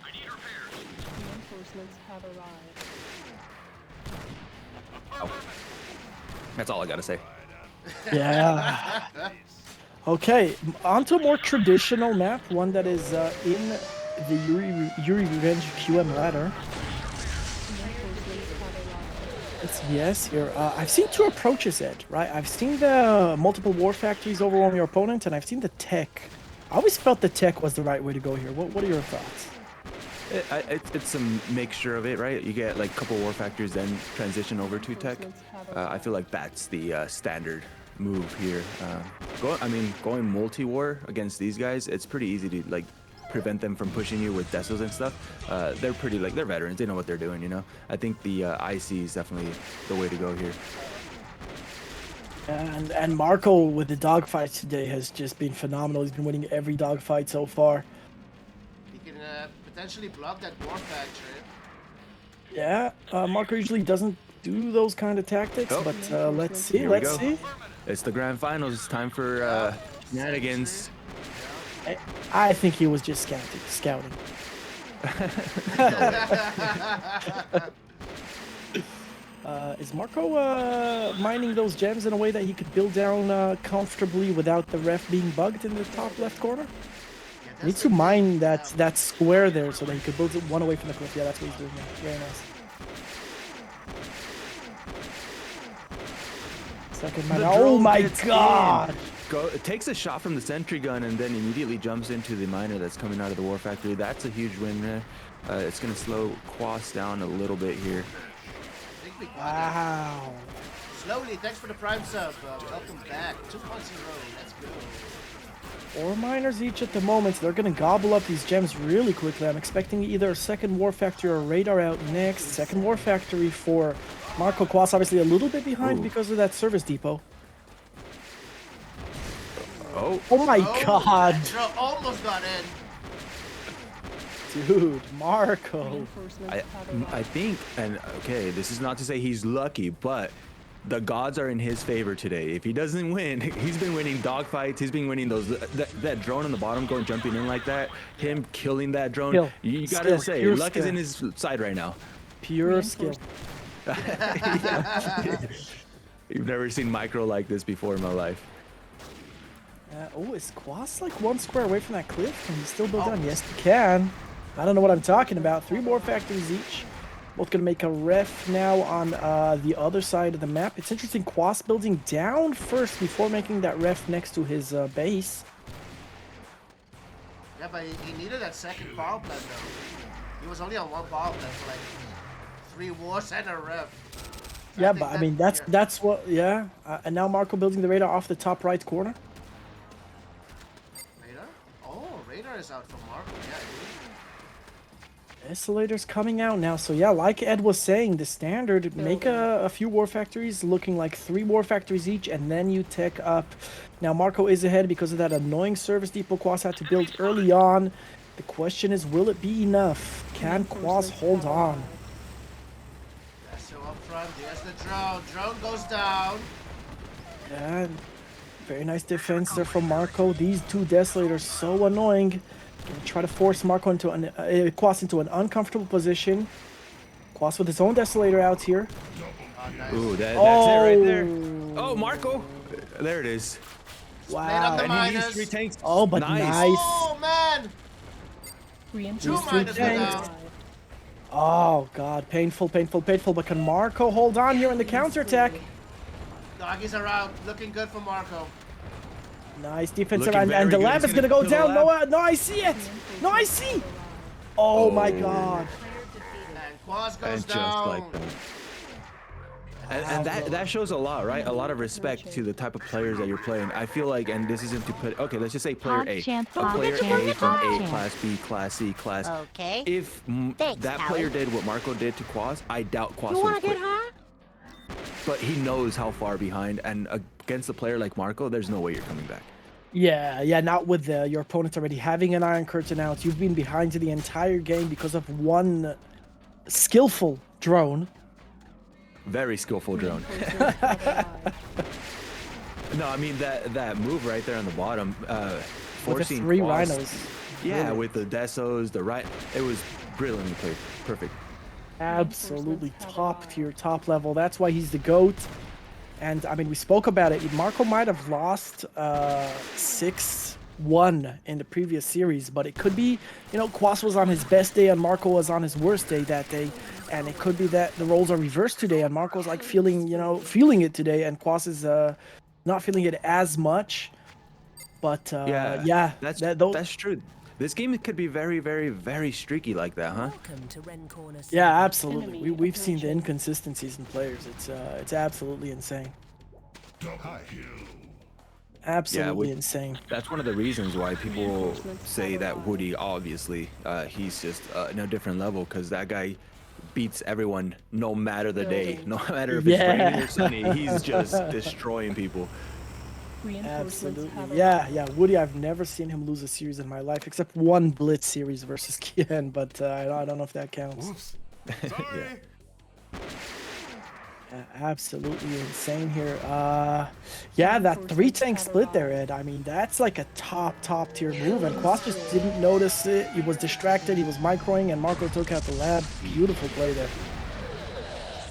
Reinforcements have arrived. That's all I got to say. Yeah. Okay, on to a more traditional map, one that is in the Yuri Revenge QM ladder. Yes, here. I've seen 2 approaches Ed, right? I've seen the multiple war factories overwhelm your opponent, and I've seen the tech. I always felt the tech was the right way to go here. What are your thoughts? It's a mixture of it, right? You get like a couple war factors, then transition over to tech. I feel like that's the standard move here. Going multi-war against these guys, it's pretty easy to like prevent them from pushing you with desos and stuff. They're pretty they're veterans. They know what they're doing, you know. I think the IC is definitely the way to go here. And Marco with the dogfights today has just been phenomenal. He's been winning every dogfight so far. He can potentially block that war factory. Yeah, Marco usually doesn't do those kind of tactics, but let's see. Here we Let's go. see. It's the grand finals. It's time for shenanigans. I think he was just scouting. Is Marco mining those gems in a way that he could build down comfortably without the ref being bugged in the top left corner? He needs to mine that square there so that he could build one away from the cliff. Yeah, that's what he's doing. Yeah. Very nice. Second mine. Oh my god! It takes a shot from the sentry gun and then immediately jumps into the miner that's coming out of the war factory. That's a huge win there. It's going to slow Quas down a little bit here. Wow. Slowly, thanks for the prime sub. Welcome back. 2 points in a row. Let's go. 4 miners each at the moment. They're going to gobble up these gems really quickly. I'm expecting either a second war factory or a radar out next. Second war factory for Marco. Quas obviously a little bit behind because of that service depot. Oh my god. Almost got in. Dude, Marco. I think, and okay, this is not to say he's lucky, but the gods are in his favor today. If he doesn't win, he's been winning dogfights. He's been winning those that drone on the bottom jumping in like that. Him killing that drone. You gotta say, luck is in his side right now. Pure skill. You've never seen micro like this before in my life. Is Quas like 1 square away from that cliff? Can he still build down? Yes, he can. I don't know what I'm talking about. 3 more factories each. Both gonna make a ref now on the other side of the map. It's interesting, Quas building down first before making that ref next to his base. Yeah, but he needed that second power plant though. He was only on 1 power plant for like 3 wars and a ref. Yeah, think but I that- mean that's yeah. that's what. Yeah, and now Marco building the radar off the top right corner. Radar? Oh, radar is out for Marco. Yeah, Desolator's coming out now, so yeah, like Ed was saying, the standard, make a few war factories, looking like 3 war factories each, and then you tech up. Now Marco is ahead because of that annoying service depot Quas had to build early on. The question is, will it be enough? Can Quas hold on? yeah. So up front, there's the drone. Drone goes down. Yeah, very nice defense there from Marco. These 2 Desolators so annoying. Gonna try to force Marco into Quas into an uncomfortable position. Quas with his own Desolator out here. Oh, nice. Ooh, that's it right there. Oh, Marco. There it is. Made on Wow. the And he used miners. 3 tanks. Oh, but nice. Oh man! Reinforcements 2 miners go tanks. down. Oh god, painful, painful, painful. But can Marco hold on here in the counterattack? Doggies are out. Looking good for Marco. Nice defense Looking around, and the very good. lab He's is gonna gonna go kill the down. lab. No, I see it. No, I see. Oh my god. And Quas goes And just down. like that. And that shows a lot, right? A lot of respect to the type of players that you're playing. I feel like, and this isn't to put, okay, let's just say player A. A player A from A, class B, class C, class. Okay. If Thanks, that Howard. player did what Marco did to Quas, I doubt Quas You would wanna have get quit. high? But he knows how far behind, and against a player like Marco, there's no way you're coming back. Yeah, not with your opponent already having an Iron Curtain out. You've been behind the entire game because of one skillful drone. Very skillful drone. No, I mean that move right there on the bottom, With the forcing 3 Quas- rhinos. Yeah, with the Desos, the right, it was brilliantly played. Perfect. Absolutely top tier, top level. That's why he's the GOAT. And I mean, we spoke about it. Marco might have lost 6-1 in the previous series, but it could be, Quas was on his best day and Marco was on his worst day that day. And it could be that the roles are reversed today and Marco's like feeling it today and Quas is not feeling it as much. But that's true. This game could be very, very, very streaky like that, huh? Yeah, absolutely. We've seen the inconsistencies in players. It's absolutely insane. Absolutely insane. That's one of the reasons why people say that Woody, obviously, he's just in a different level because that guy beats everyone no matter the day. No matter if it's raining or sunny, he's just destroying people. Absolutely. Yeah. Woody, I've never seen him lose a series in my life except one Blitz series versus Kian, but I don't know if that counts. Oops. Yeah. Absolutely insane here. Yeah, that 3-tank split there, Ed. I mean, that's like a top tier move, and Quas just didn't notice it. He was distracted, he was microing, and Marco took out the lab. Beautiful play there.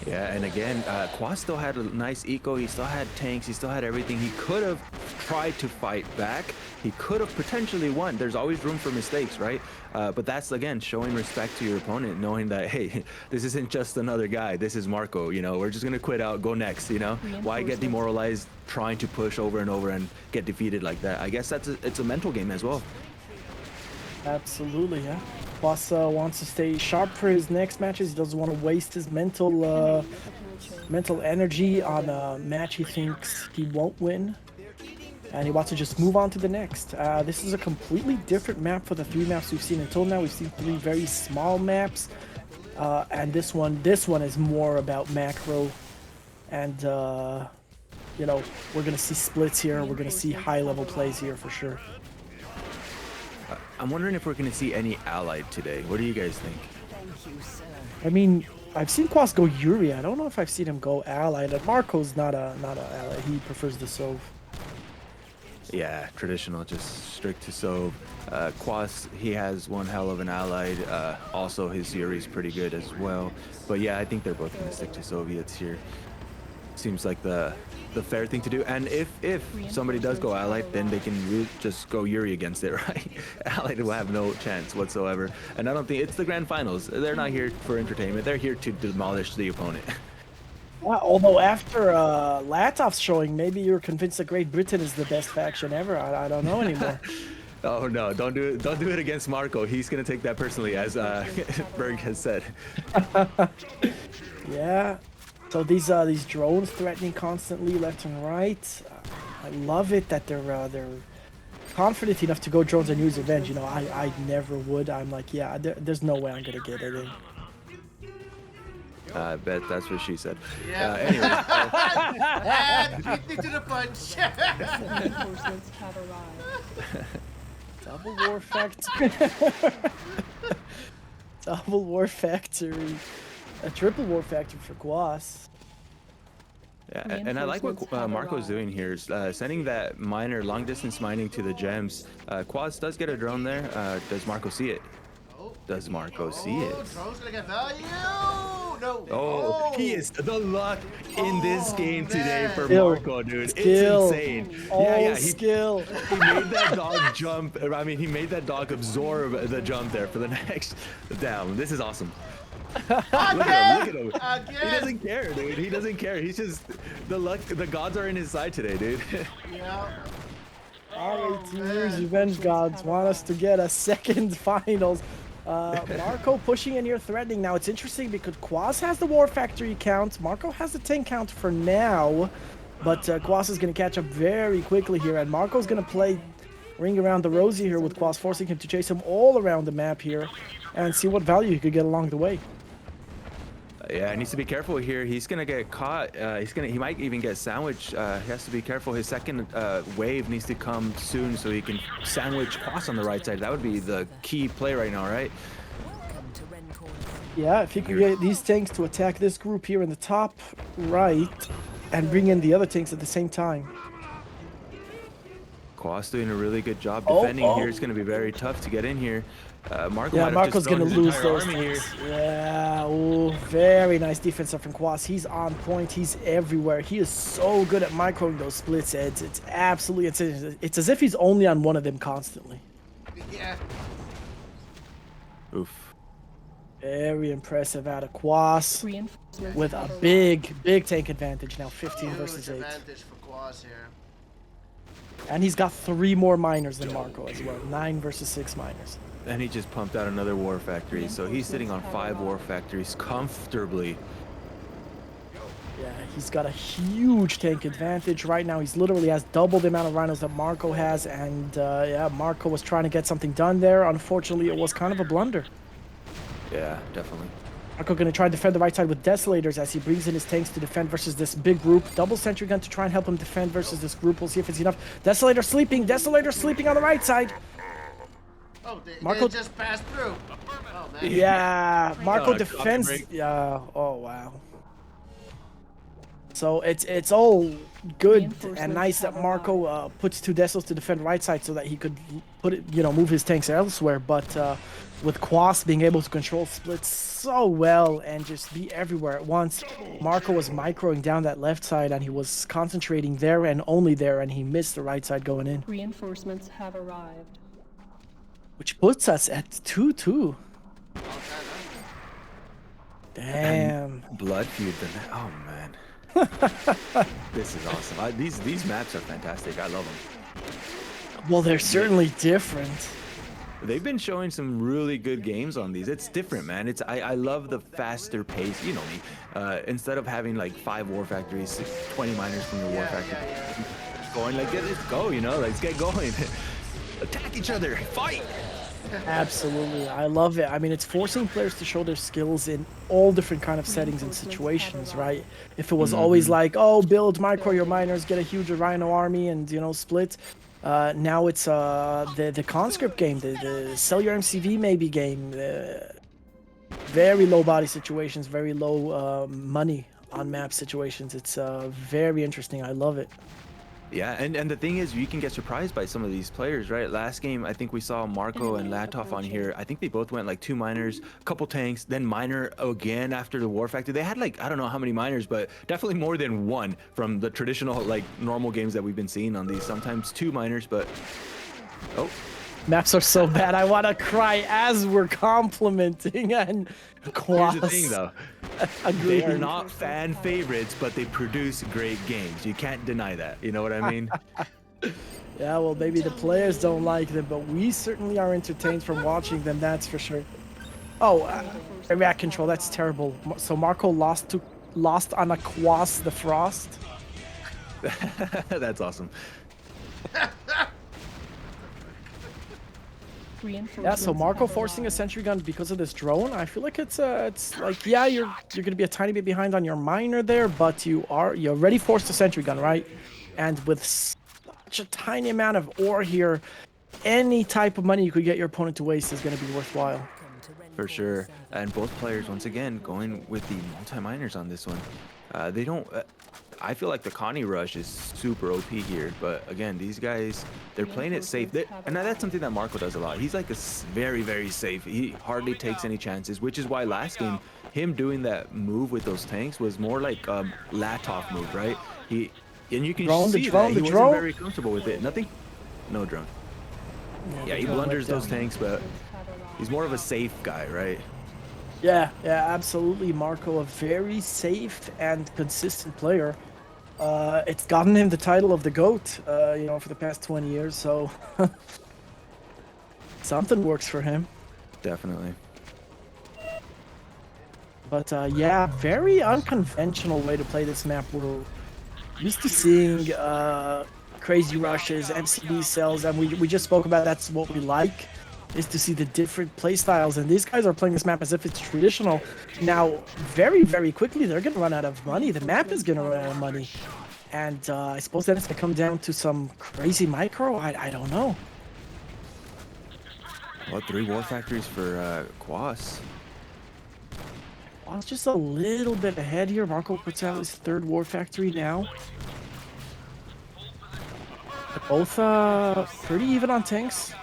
Yeah, and again, Quas still had a nice eco. He still had tanks. He still had everything. He could have tried to fight back. He could have potentially won. There's always room for mistakes, right? But that's, again, showing respect to your opponent, knowing that, hey, this isn't just another guy. This is Marco, We're just going to quit out, go next, Why get demoralized trying to push over and over and get defeated like that? I guess it's a mental game as well. Absolutely, yeah. Quas wants to stay sharp for his next matches. He doesn't want to waste his mental energy on a match he thinks he won't win. And he wants to just move on to the next. This is a completely different map for the 3 maps we've seen until now. We've seen 3 very small maps. And this one is more about macro. And, we're going to see splits here. We're going to see high-level plays here for sure. I'm wondering if we're going to see any allied today. What do you guys think? I mean, I've seen Quas go Yuri. I don't know if I've seen him go allied. And Marco's not a ally. He prefers the Sov. Yeah, traditional, just strict to Sov. Quas, he has one hell of an allied. Also, his Yuri's pretty good as well. But yeah, I think they're both going to stick to Soviets here. Seems like the fair thing to do. And if somebody does go allied, then they can just go Yuri against it, right? Allied will have no chance whatsoever. And I don't think it's the grand finals. They're not here for entertainment. They're here to demolish the opponent. Well, although after Latov's showing, maybe you're convinced that Great Britain is the best faction ever. I don't know anymore. Oh no! Don't do it against Marco. He's gonna take that personally, as Berg has said. Yeah. So these drones threatening constantly left and right. I love it that they're confident enough to go drones and use revenge. You know, I never would. I'm like, yeah, there's no way I'm gonna get it in. I bet that's what she said. Yeah. Anyway, And beat me to the punch. Reinforcements have arrived. Double war factory. Double war factory. A triple war factory for Quas. yeah, and I like what Marco's doing here, is, sending that miner, long distance mining to the gems. Quas does get a drone there. Does Marco see it? Does Marco see it? Drone's gonna get value. No. Oh, he is the luck in this game today for Skill. Marco, dude. Skill. It's insane. All He skill. made that dog jump. I mean, he made that dog absorb the jump there for the next down. This is awesome. Look at him. Look at him. He doesn't care, dude. He doesn't care. He's just the luck. The gods are in his side today, dude. Yeah. Our 18 years revenge gods want us to get a second finals. Marco pushing in here, threatening. Now it's interesting because Quas has the war factory count. Marco has the 10 count for now, but Quas is going to catch up very quickly here, and Marco's going to play ring around the rosy here with Quas, forcing him to chase him all around the map here and see what value he could get along the way. Yeah, he needs to be careful here. He's gonna get caught. He might even get sandwiched. He has to be careful. His second wave needs to come soon so he can sandwich Quas on the right side. That would be the key play right now, right? Yeah, if he could get these tanks to attack this group here in the top right and bring in the other tanks at the same time. Quas doing a really good job defending here. It's gonna be very tough to get in here. Marco Yeah, might have Marco's just thrown gonna his lose entire those army here. tanks. Yeah, ooh, very nice defense from Quas. He's on point. He's everywhere. He is so good at microing those splits. It's absolutely it's as if he's only on one of them constantly. Yeah. Oof. Very impressive out of Quas Reinforcements with have a arrived. big tank advantage now, 15 Huge versus 8. advantage for Quas here. And he's got 3 more miners than Marco as well. 9 versus 6 miners. And he just pumped out another war factory, so he's sitting on 5 war factories comfortably. Yeah, he's got a huge tank advantage right now. He's literally has double the amount of rhinos that Marco has, and yeah, Marco was trying to get something done there. Unfortunately, it was kind of a blunder. Yeah, definitely. Marco going to try and defend the right side with Desolators as he brings in his tanks to defend versus this big group. Double sentry gun to try and help him defend versus this group. We'll see if it's enough. Desolator sleeping on the right side. Oh, Marco they just passed through. Oh, man. Yeah, Marco Oh, defends. break. Yeah. Oh wow. So it's all good and nice that Marco puts 2 Desos to defend right side so that he could put it, move his tanks elsewhere. But with Quas being able to control splits so well and just be everywhere at once, Marco was microing down that left side and he was concentrating there and only there, and he missed the right side going in, Reinforcements have arrived. which puts us at 2-2. Damn. Blood feud. Oh man. This is awesome. These maps are fantastic. I love them. Well, they're certainly different. They've been showing some really good games on these. It's different, man. I love the faster pace. You know me. Instead of having like 5 war factories, 20 miners from your war factory, going like, let's go. Let's get going. Attack each other. Fight. Absolutely, I love it. I mean, it's forcing players to show their skills in all different kind of settings and situations, right? If it was always like, oh, build micro your miners, get a huge rhino army, and split. Now it's the conscript game, the sell your MCV maybe game. Very low body situations, very low money on map situations. It's very interesting. I love it. Yeah, and the thing is, you can get surprised by some of these players, right? Last game, I think we saw Marco and Latov on here. I think they both went like 2 miners, a couple tanks, then miner again after the war factory. They had like, I don't know how many miners, but definitely more than 1 from the traditional, like, normal games that we've been seeing on these. Sometimes 2 miners, but... Oh. Maps are so bad, I want to cry as we're complimenting, and Quas. Here's the thing, though. They are not fan favorites, but they produce great games. You can't deny that. You know what I mean? Yeah, well, maybe the players don't like them, but we certainly are entertained from watching them, that's for sure. Oh, react control, that's terrible. So Marco lost to lost on a Quas the Frost. That's awesome. Yeah, so Marco forcing a sentry gun because of this drone. I feel like it's like, yeah, you're gonna be a tiny bit behind on your miner there, but you already forced a sentry gun, right? And with such a tiny amount of ore here, any type of money you could get your opponent to waste is gonna be worthwhile. For sure. And both players, once again, going with the multi-miners on this one. They don't... I feel like the Connie rush is super OP here, but again, these guys, they're playing it safe. And that's something that Marco does a lot. He's like very, very safe. He hardly takes any chances, which is why last game, him doing that move with those tanks was more like Latov move, right? And you can see that he wasn't very comfortable with it. Nothing? No drone. Yeah, he blunders those tanks, but he's more of a safe guy, right? Yeah, absolutely. Marco, a very safe and consistent player. It's gotten him the title of the GOAT, you know, for the past 20 years, so something works for him. Definitely. But yeah, very unconventional way to play this map. We're used to seeing crazy rushes, MCB cells, and we just spoke about that's what we like, is to see the different play styles. And these guys are playing this map as if it's traditional. Now, very, very quickly, they're going to run out of money. The map is going to run out of money. And I suppose then it's going to come down to some crazy micro. I don't know. Well, 3 war factories for Quas. Well, it's just a little bit ahead here. Marco puts out his 3rd war factory now. They're both pretty even on tanks.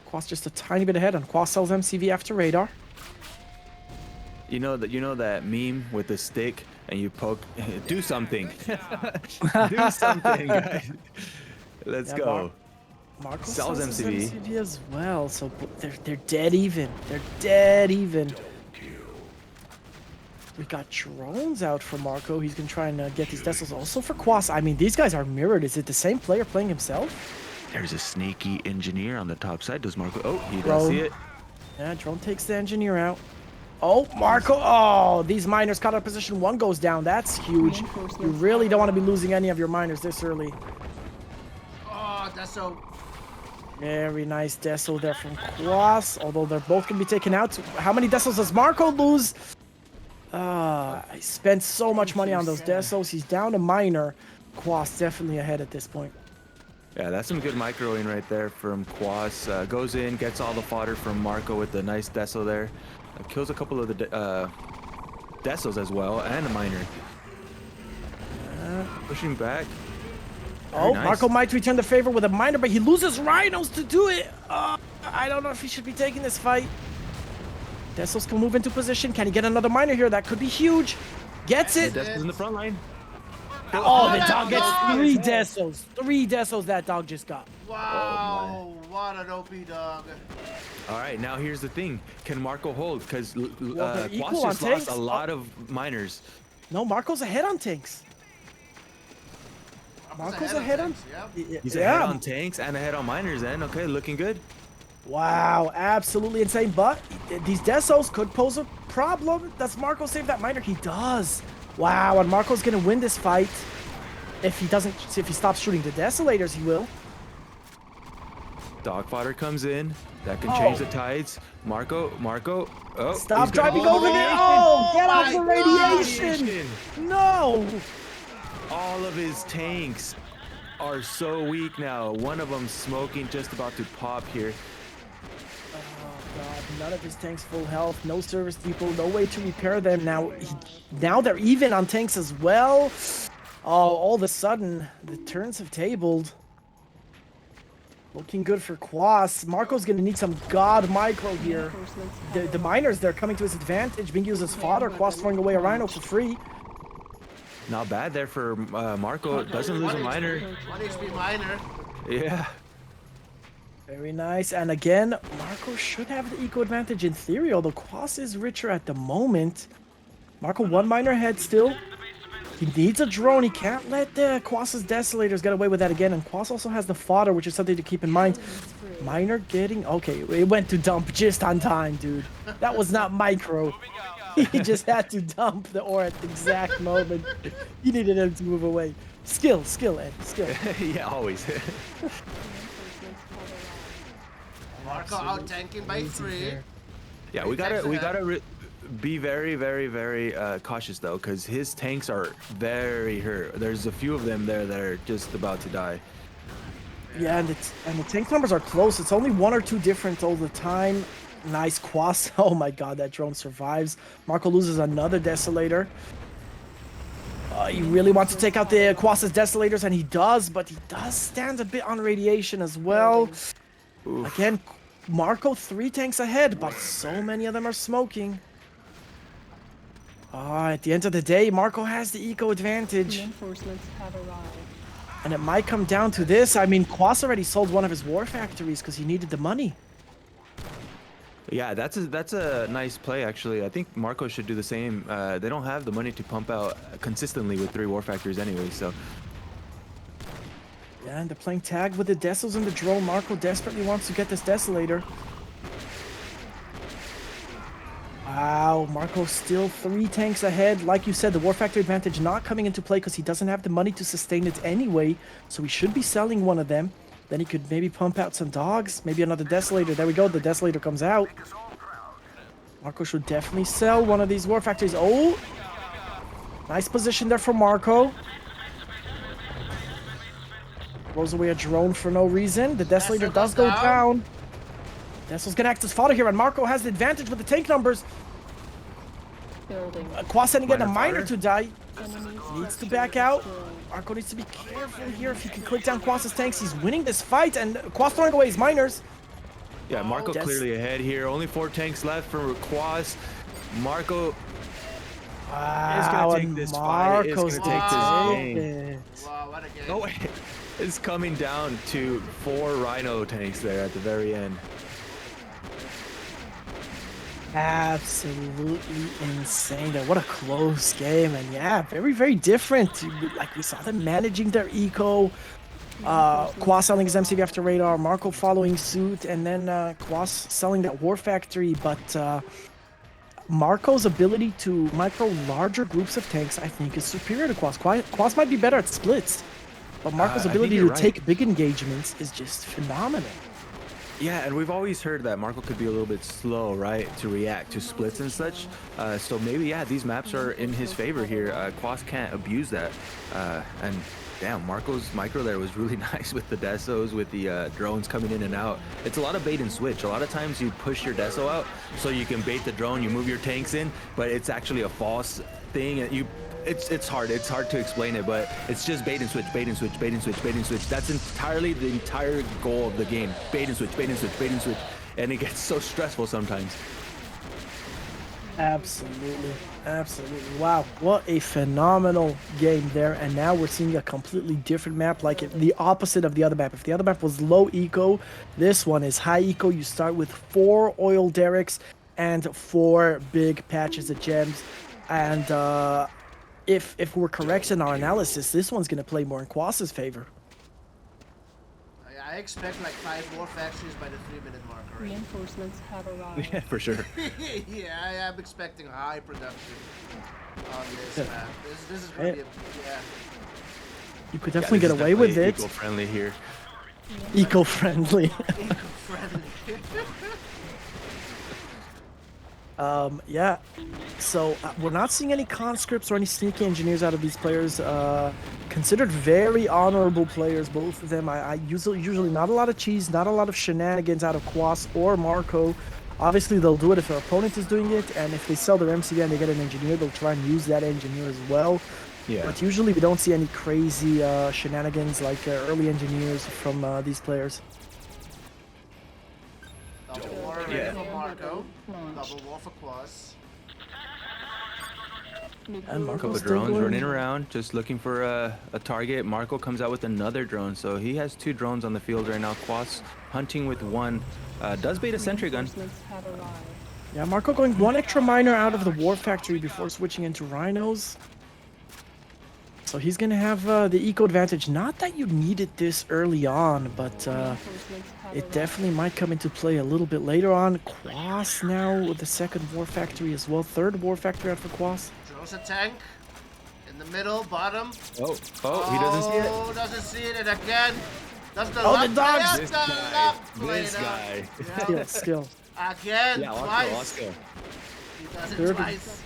Quas just a tiny bit ahead on Quas sells MCV after radar. You know that meme with the stick and you poke. Do something. Do something, guys. Let's go. Marco sells MCV as well, so they're dead even. They're dead even. We got drones out for Marco. He's gonna try and get these Teslas also for Quas. I mean, these guys are mirrored. Is it the same player playing himself? There's a sneaky engineer on the top side. Does Marco? Oh, he does see it. Yeah, drone takes the engineer out. Oh, Marco. Oh, these miners caught out position 1 goes down. That's huge. You really don't want to be losing any of your miners this early. Oh, that's so... Very nice Deso there from Quas, although they're both going to be taken out. How many Desos does Marco lose? I spent so much money on those Desos. He's down to miner. Quas definitely ahead at this point. Yeah, that's some good microing right there from Quas. Goes in, gets all the fodder from Marco with the nice Deso there. Kills a couple of the Desos as well, and a miner. Pushing back. Oh, nice. Marco might return the favor with a miner, but he loses rhinos to do it. I don't know if he should be taking this fight. Desos can move into position. Can he get another miner here? That could be huge. Gets it. Desos in the front line. Oh, the dog gets 3 Desos. 3 Desos that dog just got. Wow, what an OP dog. All right, now here's the thing. Can Marco hold? Because Quas just lost a lot of miners. No, Marco's ahead on tanks. Marco's ahead on... He's ahead on tanks and ahead on miners then. Okay, looking good. Wow, absolutely insane. But these Desos could pose a problem. Does Marco save that miner? He does. Wow, and Marco's gonna win this fight. If he stops shooting the Desolators, he will. Dog fodder comes in. That can change the tides. Marco. Oh, stop driving over there. Oh, get off the radiation. No. All of his tanks are so weak now. One of them smoking, just about to pop here. Oh god, none of his tanks full health, no service depot, no way to repair them. Now they're even on tanks as well. Oh, all of a sudden the turns have tabled. Looking good for Quas. Marco's gonna need some god micro here. The miners, they're coming to his advantage. Being used as fodder. Quas throwing away a rhino for free. Not bad there for Marco. Doesn't lose a miner. 1 HP miner. Yeah. Very nice. And again, Marco should have the eco advantage in theory, although Quas is richer at the moment. Marco 1 miner ahead still. He needs a drone. He can't let the Quas's Desolators get away with that again. And Quas also has the fodder, which is something to keep in mind. Miner getting... Okay, it went to dump just on time, dude. That was not micro. He just had to dump the ore at the exact moment. He needed him to move away. Skill, Ed, skill. Yeah, always. Marco out tanking by 3. Yeah, we gotta be very, very, very cautious though, because his tanks are very hurt. There's a few of them there that are just about to die. Yeah, and the tank numbers are close. It's only 1 or 2 different all the time. Nice quas. Oh my god, that drone survives. Marco loses another desolator. He really wants to take out the Quas's desolators, and he does, but he does stand a bit on radiation as well. Oof. Again, Marco 3 tanks ahead, but so many of them are smoking. At the end of the day, Marco has the eco advantage. Reinforcements have arrived. And it might come down to this. I mean, Quas already sold one of his war factories because he needed the money. Yeah, that's a nice play actually. I think Marco should do the same. They don't have the money to pump out consistently with 3 war factories anyway, so. Yeah, and they're playing tag with the Desos and the drone. Marco desperately wants to get this Desolator. Wow, Marco still 3 tanks ahead. Like you said, the war factory advantage not coming into play because he doesn't have the money to sustain it anyway. So he should be selling one of them. Then he could maybe pump out some dogs, maybe another Desolator. There we go, the Desolator comes out. Marco should definitely sell one of these war factories. Oh, nice position there for Marco. Throws away a drone for no reason. The Desolator does go down. Dessel's gonna act as fodder here, and Marco has the advantage with the tank numbers. Building. Quas sending in a miner fodder? to die. Enemies Needs to back out. Marco needs to be careful here. If he can click down Quas's tanks, he's winning this fight, and Quas throwing away his miners. Yeah, Marco clearly ahead here. Only 4 tanks left for Quas. Marco is gonna take this fight. Is gonna take this game. Wow, what a game. No way. It's coming down to 4 Rhino tanks there at the very end. Absolutely insane. What a close game, and yeah, very, very different. Like we saw them managing their eco. Quas selling his MCV after radar, Marco following suit, and then Quas selling that war factory. But Marco's ability to micro larger groups of tanks, I think, is superior to Quas. Quas might be better at splits, but Marco's ability to take big engagements is just phenomenal. Yeah, and we've always heard that Marco could be a little bit slow, right, to react to splits and such. So maybe, yeah, these maps are in his favor here. Quas can't abuse that. And damn, Marco's micro there was really nice with the Desos, with the drones coming in and out. It's a lot of bait and switch. A lot of times you push your Deso out so you can bait the drone, you move your tanks in, but it's actually a false thing. And it's hard to explain it, but it's just bait and switch, bait and switch, bait and switch, bait and switch. That's entirely the entire goal of the game. Bait and switch, bait and switch, bait and switch. And it gets so stressful sometimes. Absolutely. Wow, what a phenomenal game there. And now we're seeing a completely different map, like the opposite of the other map. If the other map was low eco, this one is high eco. You start with 4 oil derricks and 4 big patches of gems. And if we're correct in our analysis, this one's going to play more in Quas's favor. I expect like 5 war factories by the 3-minute mark already. Reinforcements have arrived. Yeah, for sure. Yeah, I am expecting high production on this map. This is going to be You could definitely get away with it. Eco-friendly here. Eco-friendly. eco-friendly. Yeah, so we're not seeing any conscripts or any sneaky engineers out of these players. Considered very honorable players, both of them. I usually not a lot of cheese, not a lot of shenanigans out of Quas or Marco. Obviously, they'll do it if their opponent is doing it, and if they sell their MCV and they get an engineer, they'll try and use that engineer as well. Yeah. But usually we don't see any crazy shenanigans like early engineers from these players. Double war for Marco. Double war for Quas. And Couple of drones running around, just looking for a target. Marco comes out with another drone, so he has 2 drones on the field right now. Quas hunting with 1. Does bait a sentry gun. Yeah, Marco going 1 extra miner out of the war factory before switching into rhinos. So he's gonna have the eco advantage. Not that you needed this early on, but it definitely might come into play a little bit later on. Quas now with the second war factory as well. Third war factory out for Quas. Throws a tank in the middle, bottom. Oh, he doesn't see it. Oh, doesn't see it, and again. Does the Oh, luck the dogs! play out? This The guy. luck played This out. guy. Yeah. Still. Again, Yeah, twice. let's go. He does it Third. twice.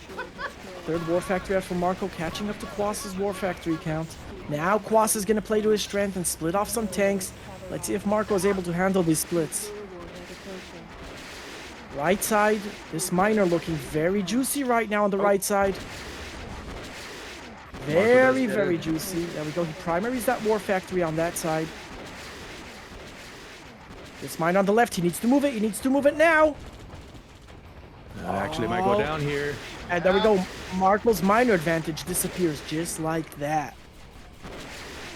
Third war factory out for Marco, catching up to Quas's war factory count. Now Quas is going to play to his strength and split off some tanks. Let's see if Marco is able to handle these splits. Right side, this miner looking very juicy right now on the right side. Very, very juicy. There we go. He primaries that war factory on that side. This mine on the left, he needs to move it. He needs to move it now. That actually might go down here. And there we go. Marco's miner advantage disappears just like that.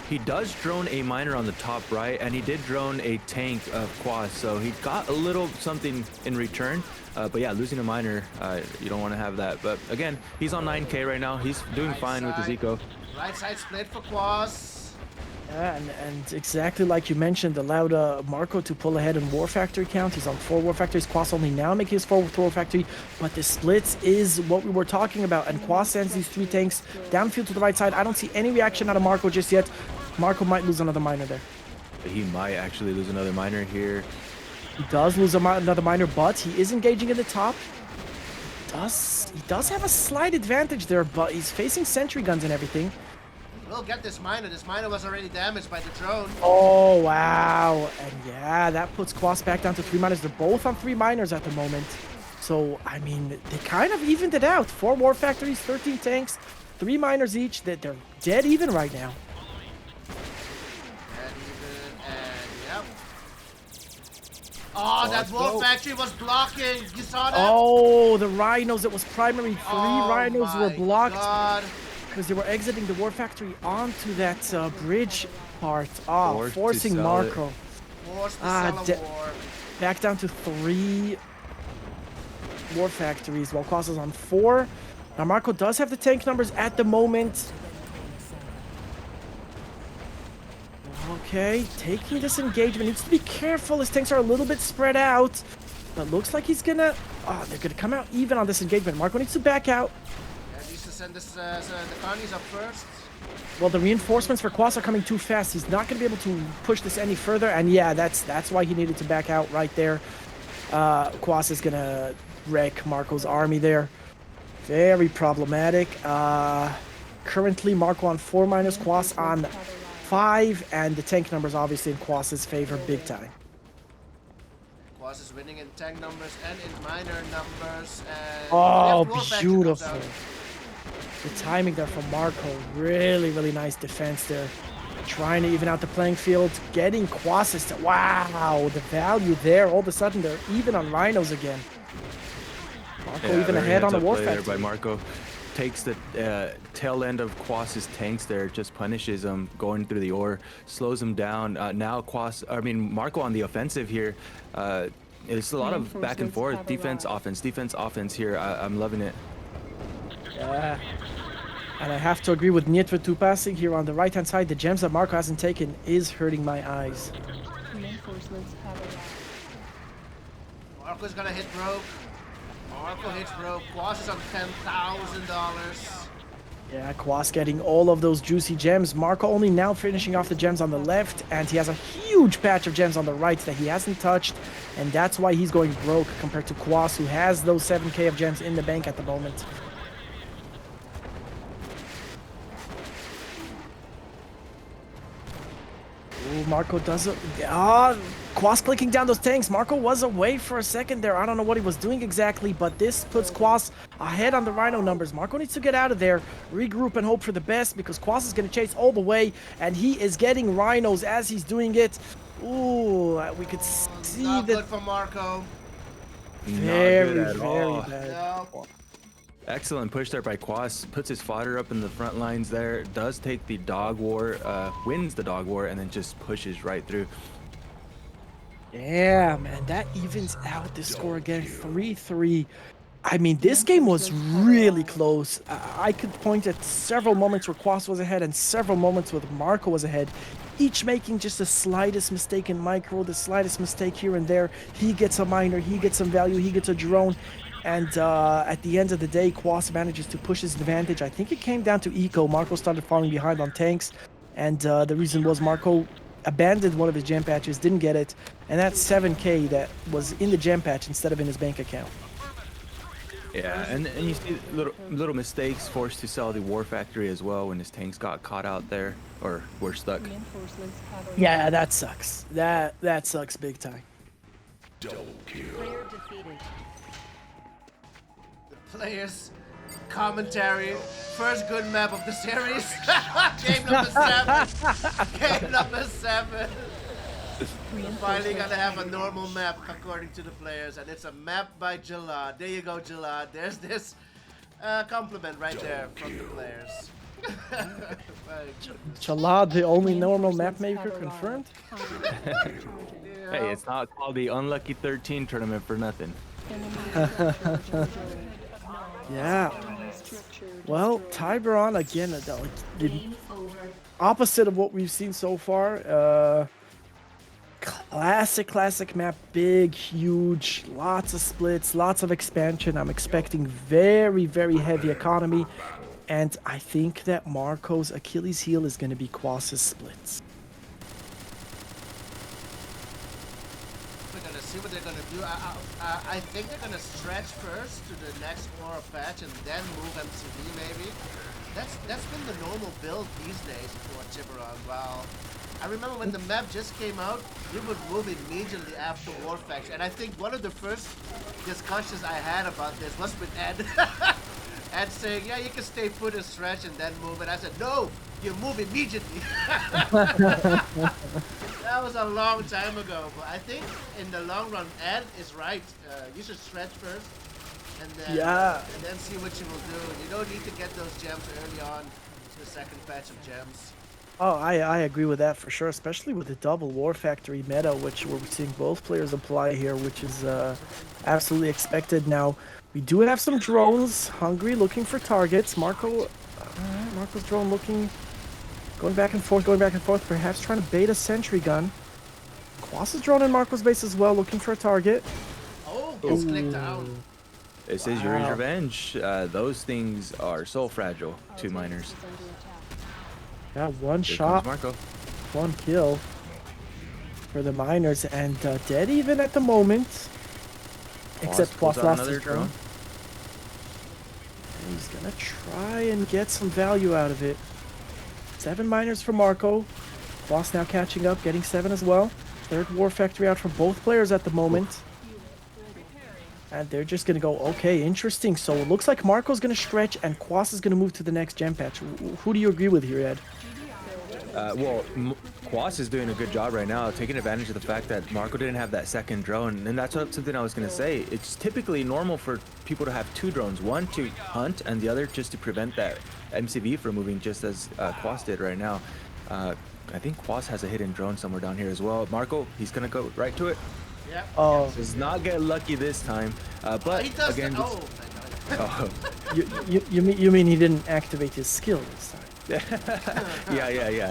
He does drone a miner on the top right, and he did drone a tank of Quas, so he got a little something in return. But yeah, losing a miner, you don't want to have that. But again, he's on 9K right now. He's doing fine with his eco. Right side split for Quas. Yeah, and exactly like you mentioned, allowed Marco to pull ahead in War Factory count. He's on 4 War Factories. Quas only now making his 4th War Factory, but the splits is what we were talking about. And Quas sends these 3 tanks downfield to the right side. I don't see any reaction out of Marco just yet. Marco might lose another miner there. He might actually lose another miner here. He does lose another miner, but he is engaging in the top. He does have a slight advantage there, but he's facing sentry guns and everything. We'll get this miner. This miner was already damaged by the drone. Oh, wow. And yeah, that puts Quas back down to 3 miners. They're both on 3 miners at the moment. So, I mean, they kind of evened it out. 4 war factories, 13 tanks, 3 miners each. They're dead even right now. Dead even, and yep. Oh, that war factory was blocking. You saw that? Oh, the rhinos. It was primary. 3 rhinos were my blocked. God. Because they were exiting the war factory onto that bridge part. Forced to Forcing sell Marco. Forced to sell a war. Back down to 3 war factories while Quas is on 4. Now Marco does have the tank numbers at the moment. Okay, taking this engagement. Needs to be careful. His tanks are a little bit spread out. But looks like he's gonna... Oh, they're gonna come out even on this engagement. Marco needs to back out. Send this, the Connies up first. Well, the reinforcements for Quas are coming too fast. He's not going to be able to push this any further. And yeah, that's why he needed to back out right there. Quas is going to wreck Marco's army there. Very problematic. Currently, Marco on 4 minus, Quas on 5. And the tank numbers obviously in Quas's favor big time. Quas is winning in tank numbers and in miner numbers. And Oh, war factory comes beautiful. out. The timing there from Marco, really, really nice defense there. Trying to even out the playing field, getting Quas's to, wow, the value there. All of a sudden, they're even on rhinos again. Marco even very ahead on the heads-up war play there factory. by Marco. Takes the tail end of Quas's tanks there, just punishes him going through the ore, slows him down. Now Marco on the offensive here. It's a lot of back and forth, defense, offense here. I'm loving it. Yeah. And I have to agree with Nietwe passing here on the right-hand side. The gems that Marco hasn't taken is hurting my eyes. Reinforcements have arrived. Marco's gonna hit broke. Marco hits broke. Quas is on $10,000. Yeah, Quas getting all of those juicy gems. Marco only now finishing off the gems on the left, and he has a huge patch of gems on the right that he hasn't touched, and that's why he's going broke compared to Quas, who has those 7K of gems in the bank at the moment. Ooh, Marco does it. Quas clicking down those tanks. Marco was away for a second there. I don't know what he was doing exactly, but this puts Quas ahead on the Rhino numbers. Marco needs to get out of there, regroup, and hope for the best because Quas is going to chase all the way, and he is getting Rhinos as he's doing it. Ooh, we could see Not that. good for Marco. Very, Not good at very all. bad. No. Excellent push there by Quas. Puts his fodder up in the front lines there. Does take the dog war, wins the dog war, and then just pushes right through. Yeah, man, that evens out the score again. 3-3. I mean, this game was really close. I could point at several moments where Quas was ahead and several moments where Marco was ahead, each making just the slightest mistake in micro, the slightest mistake here and there. He gets a miner, he gets some value, he gets a drone. And at the end of the day, Quas manages to push his advantage. I think it came down to eco. Marco started falling behind on tanks. And the reason was Marco abandoned one of his gem patches, didn't get it. And that's 7K that was in the gem patch instead of in his bank account. Yeah, and you see little mistakes, forced to sell the war factory as well when his tanks got caught out there or were stuck. Reinforcements have arrived. Yeah, that sucks. That sucks big time. Double kill. Player defeated. The players' commentary. First good map of the series. Game number 7. Game number 7. We're finally gonna have a normal map according to the players, and it's a map by Jalad. There you go, Jalad. There's this compliment right there from the players. Chalad, the only normal map maker confirmed? Hey, it's not called the Unlucky 13 tournament for nothing. Yeah. Well, Tiberon again, the opposite of what we've seen so far. Classic map, big, huge, lots of splits, lots of expansion. I'm expecting very heavy economy, and I think that Marco's Achilles heel is going to be Quas's splits. We're gonna see what they're gonna do. I think they're gonna stretch first to the next aura patch and then move MCV maybe. That's been the normal build these days for Tiburon. Wow. I remember when the map just came out, we would move immediately after War Factory. And I think one of the first discussions I had about this was with Ed. Ed saying, yeah, you can stay put and stretch and then move. And I said, no, you move immediately. That was a long time ago. But I think in the long run, Ed is right. You should stretch first. And then see what you will do. You don't need to get those gems early on to the second patch of gems. Oh, I agree with that for sure, especially with the double War Factory meta, which we're seeing both players apply here, which is absolutely expected. Now, we do have some drones, hungry, looking for targets. Marco's drone going back and forth, perhaps trying to bait a sentry gun. Quas's drone in Marco's base as well, looking for a target. Oh, gets clicked out. This is Yuri's revenge. Those things are so fragile, 2 miners. Yeah, one Here shot, comes Marco. 1 kill for the miners, and dead even at the moment. Except Quas pulls out lost another his drone. And he's gonna try and get some value out of it. 7 miners for Marco. Quas now catching up, getting 7 as well. Third War Factory out for both players at the moment. And they're just going to go, okay, interesting. So it looks like Marco's going to stretch and Quas is going to move to the next gem patch. Who do you agree with here, Ed? Well, Quas is doing a good job right now, taking advantage of the fact that Marco didn't have that second drone. And that's something I was going to say. It's typically normal for people to have 2 drones, one to hunt and the other just to prevent that MCV from moving, just as Quas did right now. I think Quas has a hidden drone somewhere down here as well. Marco, he's going to go right to it. Yep. Oh, Does not get lucky this time, but He does again, you mean he didn't activate his skill this time? yeah.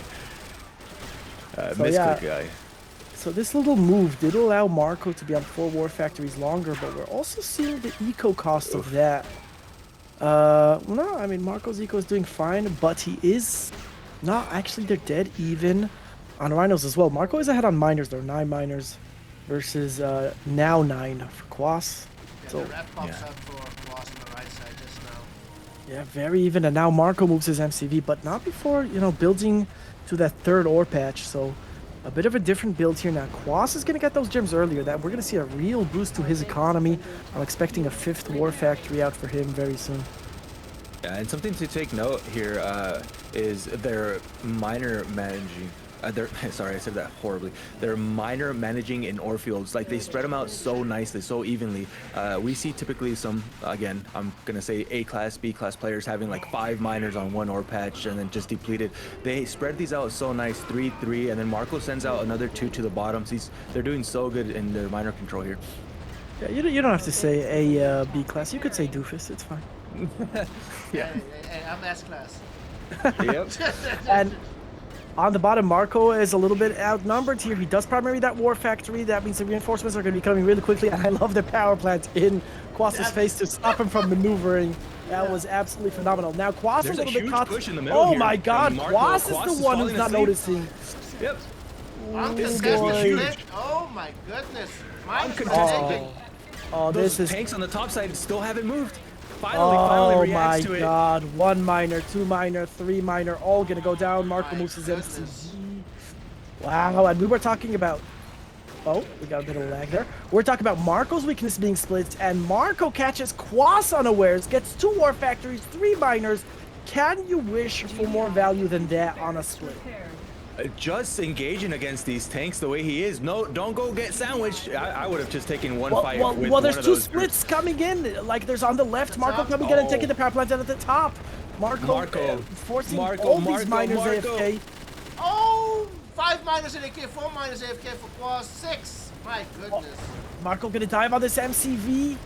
So, Misclick guy. So this little move did allow Marco to be on 4 War Factories longer, but we're also seeing the eco cost of that. No, I mean, Marco's eco is doing fine, but he is not actually, they're dead even on rhinos as well. Marco is ahead on miners, there are 9 miners versus now 9 for Quas. Yeah, So, the red pops up for Quas on the right side just now. yeah, very even, and now Marco moves his MCV, but not before, building to that 3rd ore patch, so a bit of a different build here now. Quas is going to get those gems earlier, that we're going to see a real boost to his economy. I'm expecting a 5th War Factory out for him very soon. Yeah, and something to take note here is their miner managing. Sorry, I said that horribly. They're miner managing in ore fields. Like, they spread them out so nicely, so evenly. We see typically some, again, I'm gonna say A-class, B-class players having like 5 miners on 1 ore patch and then just depleted. They spread these out so nice, 3-3, and then Marco sends out another 2 to the bottom. So they're doing so good in their miner control here. Yeah, you don't have to say A, B class. You could say doofus. It's fine. Yeah. Hey, I'm S class. Yep. And on the bottom, Marco is a little bit outnumbered here. He does primary that war factory. That means the reinforcements are going to be coming really quickly. And I love the power plant in Quas's face to stop him from maneuvering. That was absolutely phenomenal. Now Quas There's a a little bit huge caught. push in the middle Oh here my from God, Marco. Quas is Quas the is one who's falling not asleep. noticing. Yep. Uncontested boy. split. Oh my goodness. Minus Uncontested. Oh, Those this is. tanks on the top side still haven't moved. Finally Oh reacts my to it. God! 1 miner, 2 miner, 3 miner, all gonna go down. Marco moves his goodness. MCG. Wow, and we were talking about. Oh, we got a bit of lag there. We're talking about Marco's weakness being split, and Marco catches Quas unawares, gets 2 war factories, 3 miners. Can you wish for more value than that on a split? Just engaging against these tanks the way he is. No, don't go get sandwiched. I would have just taken one fight with Well, there's one of 2 those groups. splits coming in. Like there's on the left, Marco top? coming in and taking the power plant down at the top. Marco forcing all these miners AFK. Oh, 5 minus AFK, 4 minus AFK for Quas, 6. My goodness. Marco gonna dive on this MCV.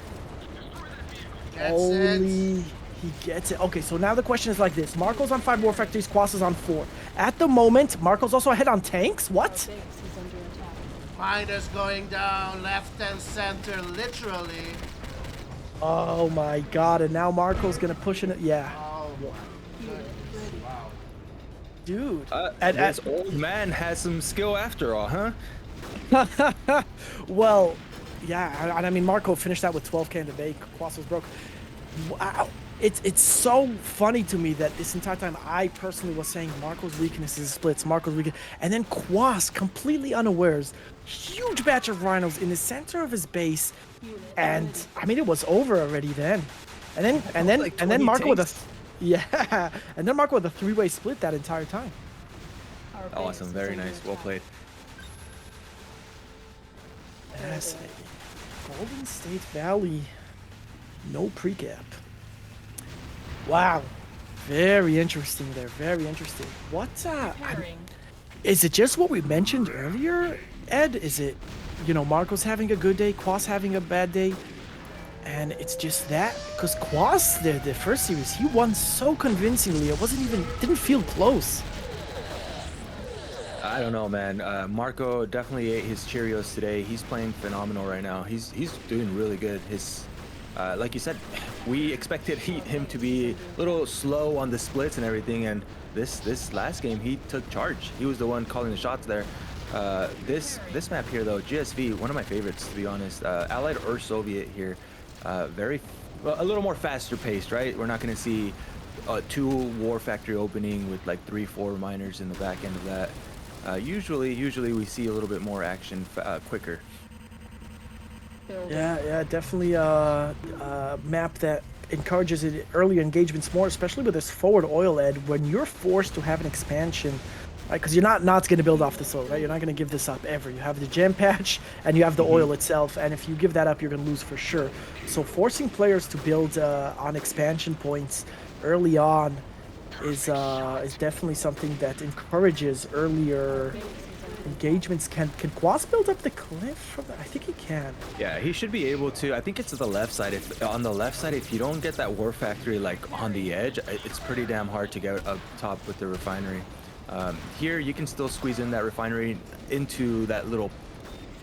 Gets Holy, it. he gets it. Okay, so now the question is like this. Marco's on 5 war factories, Quas is on 4. At the moment, Marco's also ahead on tanks. What? Thanks, he's under attack. Miners going down, left and center, literally. Oh my God, and now Marco's gonna push in it. Yeah. Oh my goodness. Wow. Dude. This old man has some skill after all, huh? Well, yeah, and I mean, Marco finished that with 12k in the bank. Quas was broke. Wow. It's so funny to me that this entire time I personally was saying Marco's weakness is splits, Marco's weakness, and then Quas completely unawares, huge batch of rhinos in the center of his base, and I mean it was over already then, and then Marco with a and then Marco with a 3-way split that entire time. Awesome, very nice, well played. Yes, Golden State Valley, no precap. Wow, very interesting there. Very interesting. What? Is it just what we mentioned earlier, Ed? Is it, you know, Marco's having a good day, Quas having a bad day, and it's just that? Because Quas, the first series, he won so convincingly. It didn't feel close. I don't know, man. Marco definitely ate his Cheerios today. He's playing phenomenal right now. He's doing really good. His like you said, we expected him to be a little slow on the splits and everything, and this last game he took charge. He was the one calling the shots there. This map here though, GSV, one of my favorites to be honest. Allied or Soviet here, a little more faster paced, right? We're not going to see 2 war factory opening with like 3-4 miners in the back end of that. Usually we see a little bit more action quicker. Yeah, definitely a map that encourages early engagements more, especially with this forward oil, Ed, when you're forced to have an expansion, right? Because you're not going to build off this oil, right? You're not going to give this up ever. You have the gem patch and you have the oil itself, and if you give that up, you're going to lose for sure. So forcing players to build on expansion points early on is definitely something that encourages earlier engagements. Can Quas build up the cliff from that? I think he can. Yeah, he should be able to. I think it's to the left side. On the left side, if you don't get that war factory like on the edge, it's pretty damn hard to get up top with the refinery. Here you can still squeeze in that refinery into that little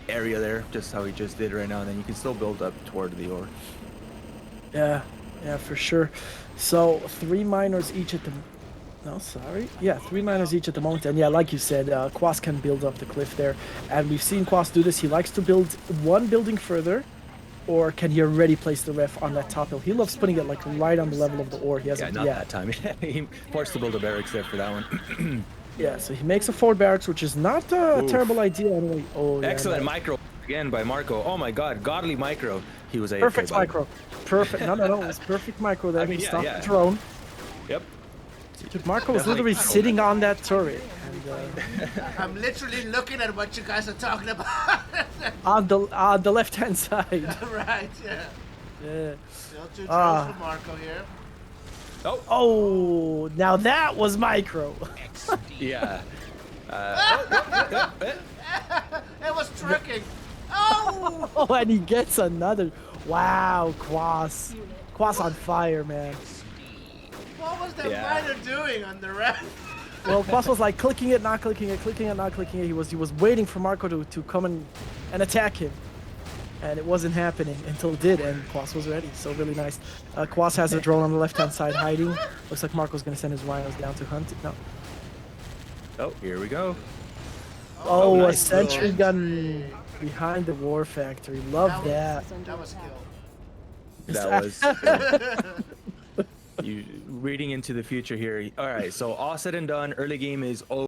area there, just how he just did right now, and then you can still build up toward the ore. Yeah, for sure. So 3 miners each at the... No, sorry. Yeah, 3 miners each at the moment. And yeah, like you said, Quas can build up the cliff there. And we've seen Quas do this. He likes to build one building further, or can he already place the ref on that top hill? He loves putting it like right on the level of the ore. He has not that time. He forced to build a barracks there for that one. Yeah, so he makes a forward barracks, which is not a terrible idea anyway. Oh, yeah, excellent micro again by Marco. Oh my God, godly micro. He was AFK. Perfect micro. Perfect. No, it was perfect micro there. I mean, he stopped the drone. Yep. Dude, Marco was literally sitting on that turret. And, I'm literally looking at what you guys are talking about. on the left-hand side. Right, yeah. Yeah. Still 2 drones for Marco here. Oh, now that was micro. Yeah. It was tricking. Oh, and he gets another. Wow, Quas. Quas on fire, man. What was that miner doing on the ramp? Well, Quas was like clicking it, not clicking it, clicking it, not clicking it. He was waiting for Marco to come and attack him. And it wasn't happening until it did, and Quas was ready. So really nice. Quas has a drone on the left-hand side hiding. Looks like Marco's gonna send his rhinos down to hunt it. No. Oh, here we go. Oh, nice. a sentry gun behind the war factory. Love that. That was skill. That was you reading into the future here. All right, so all said and done, early game is over.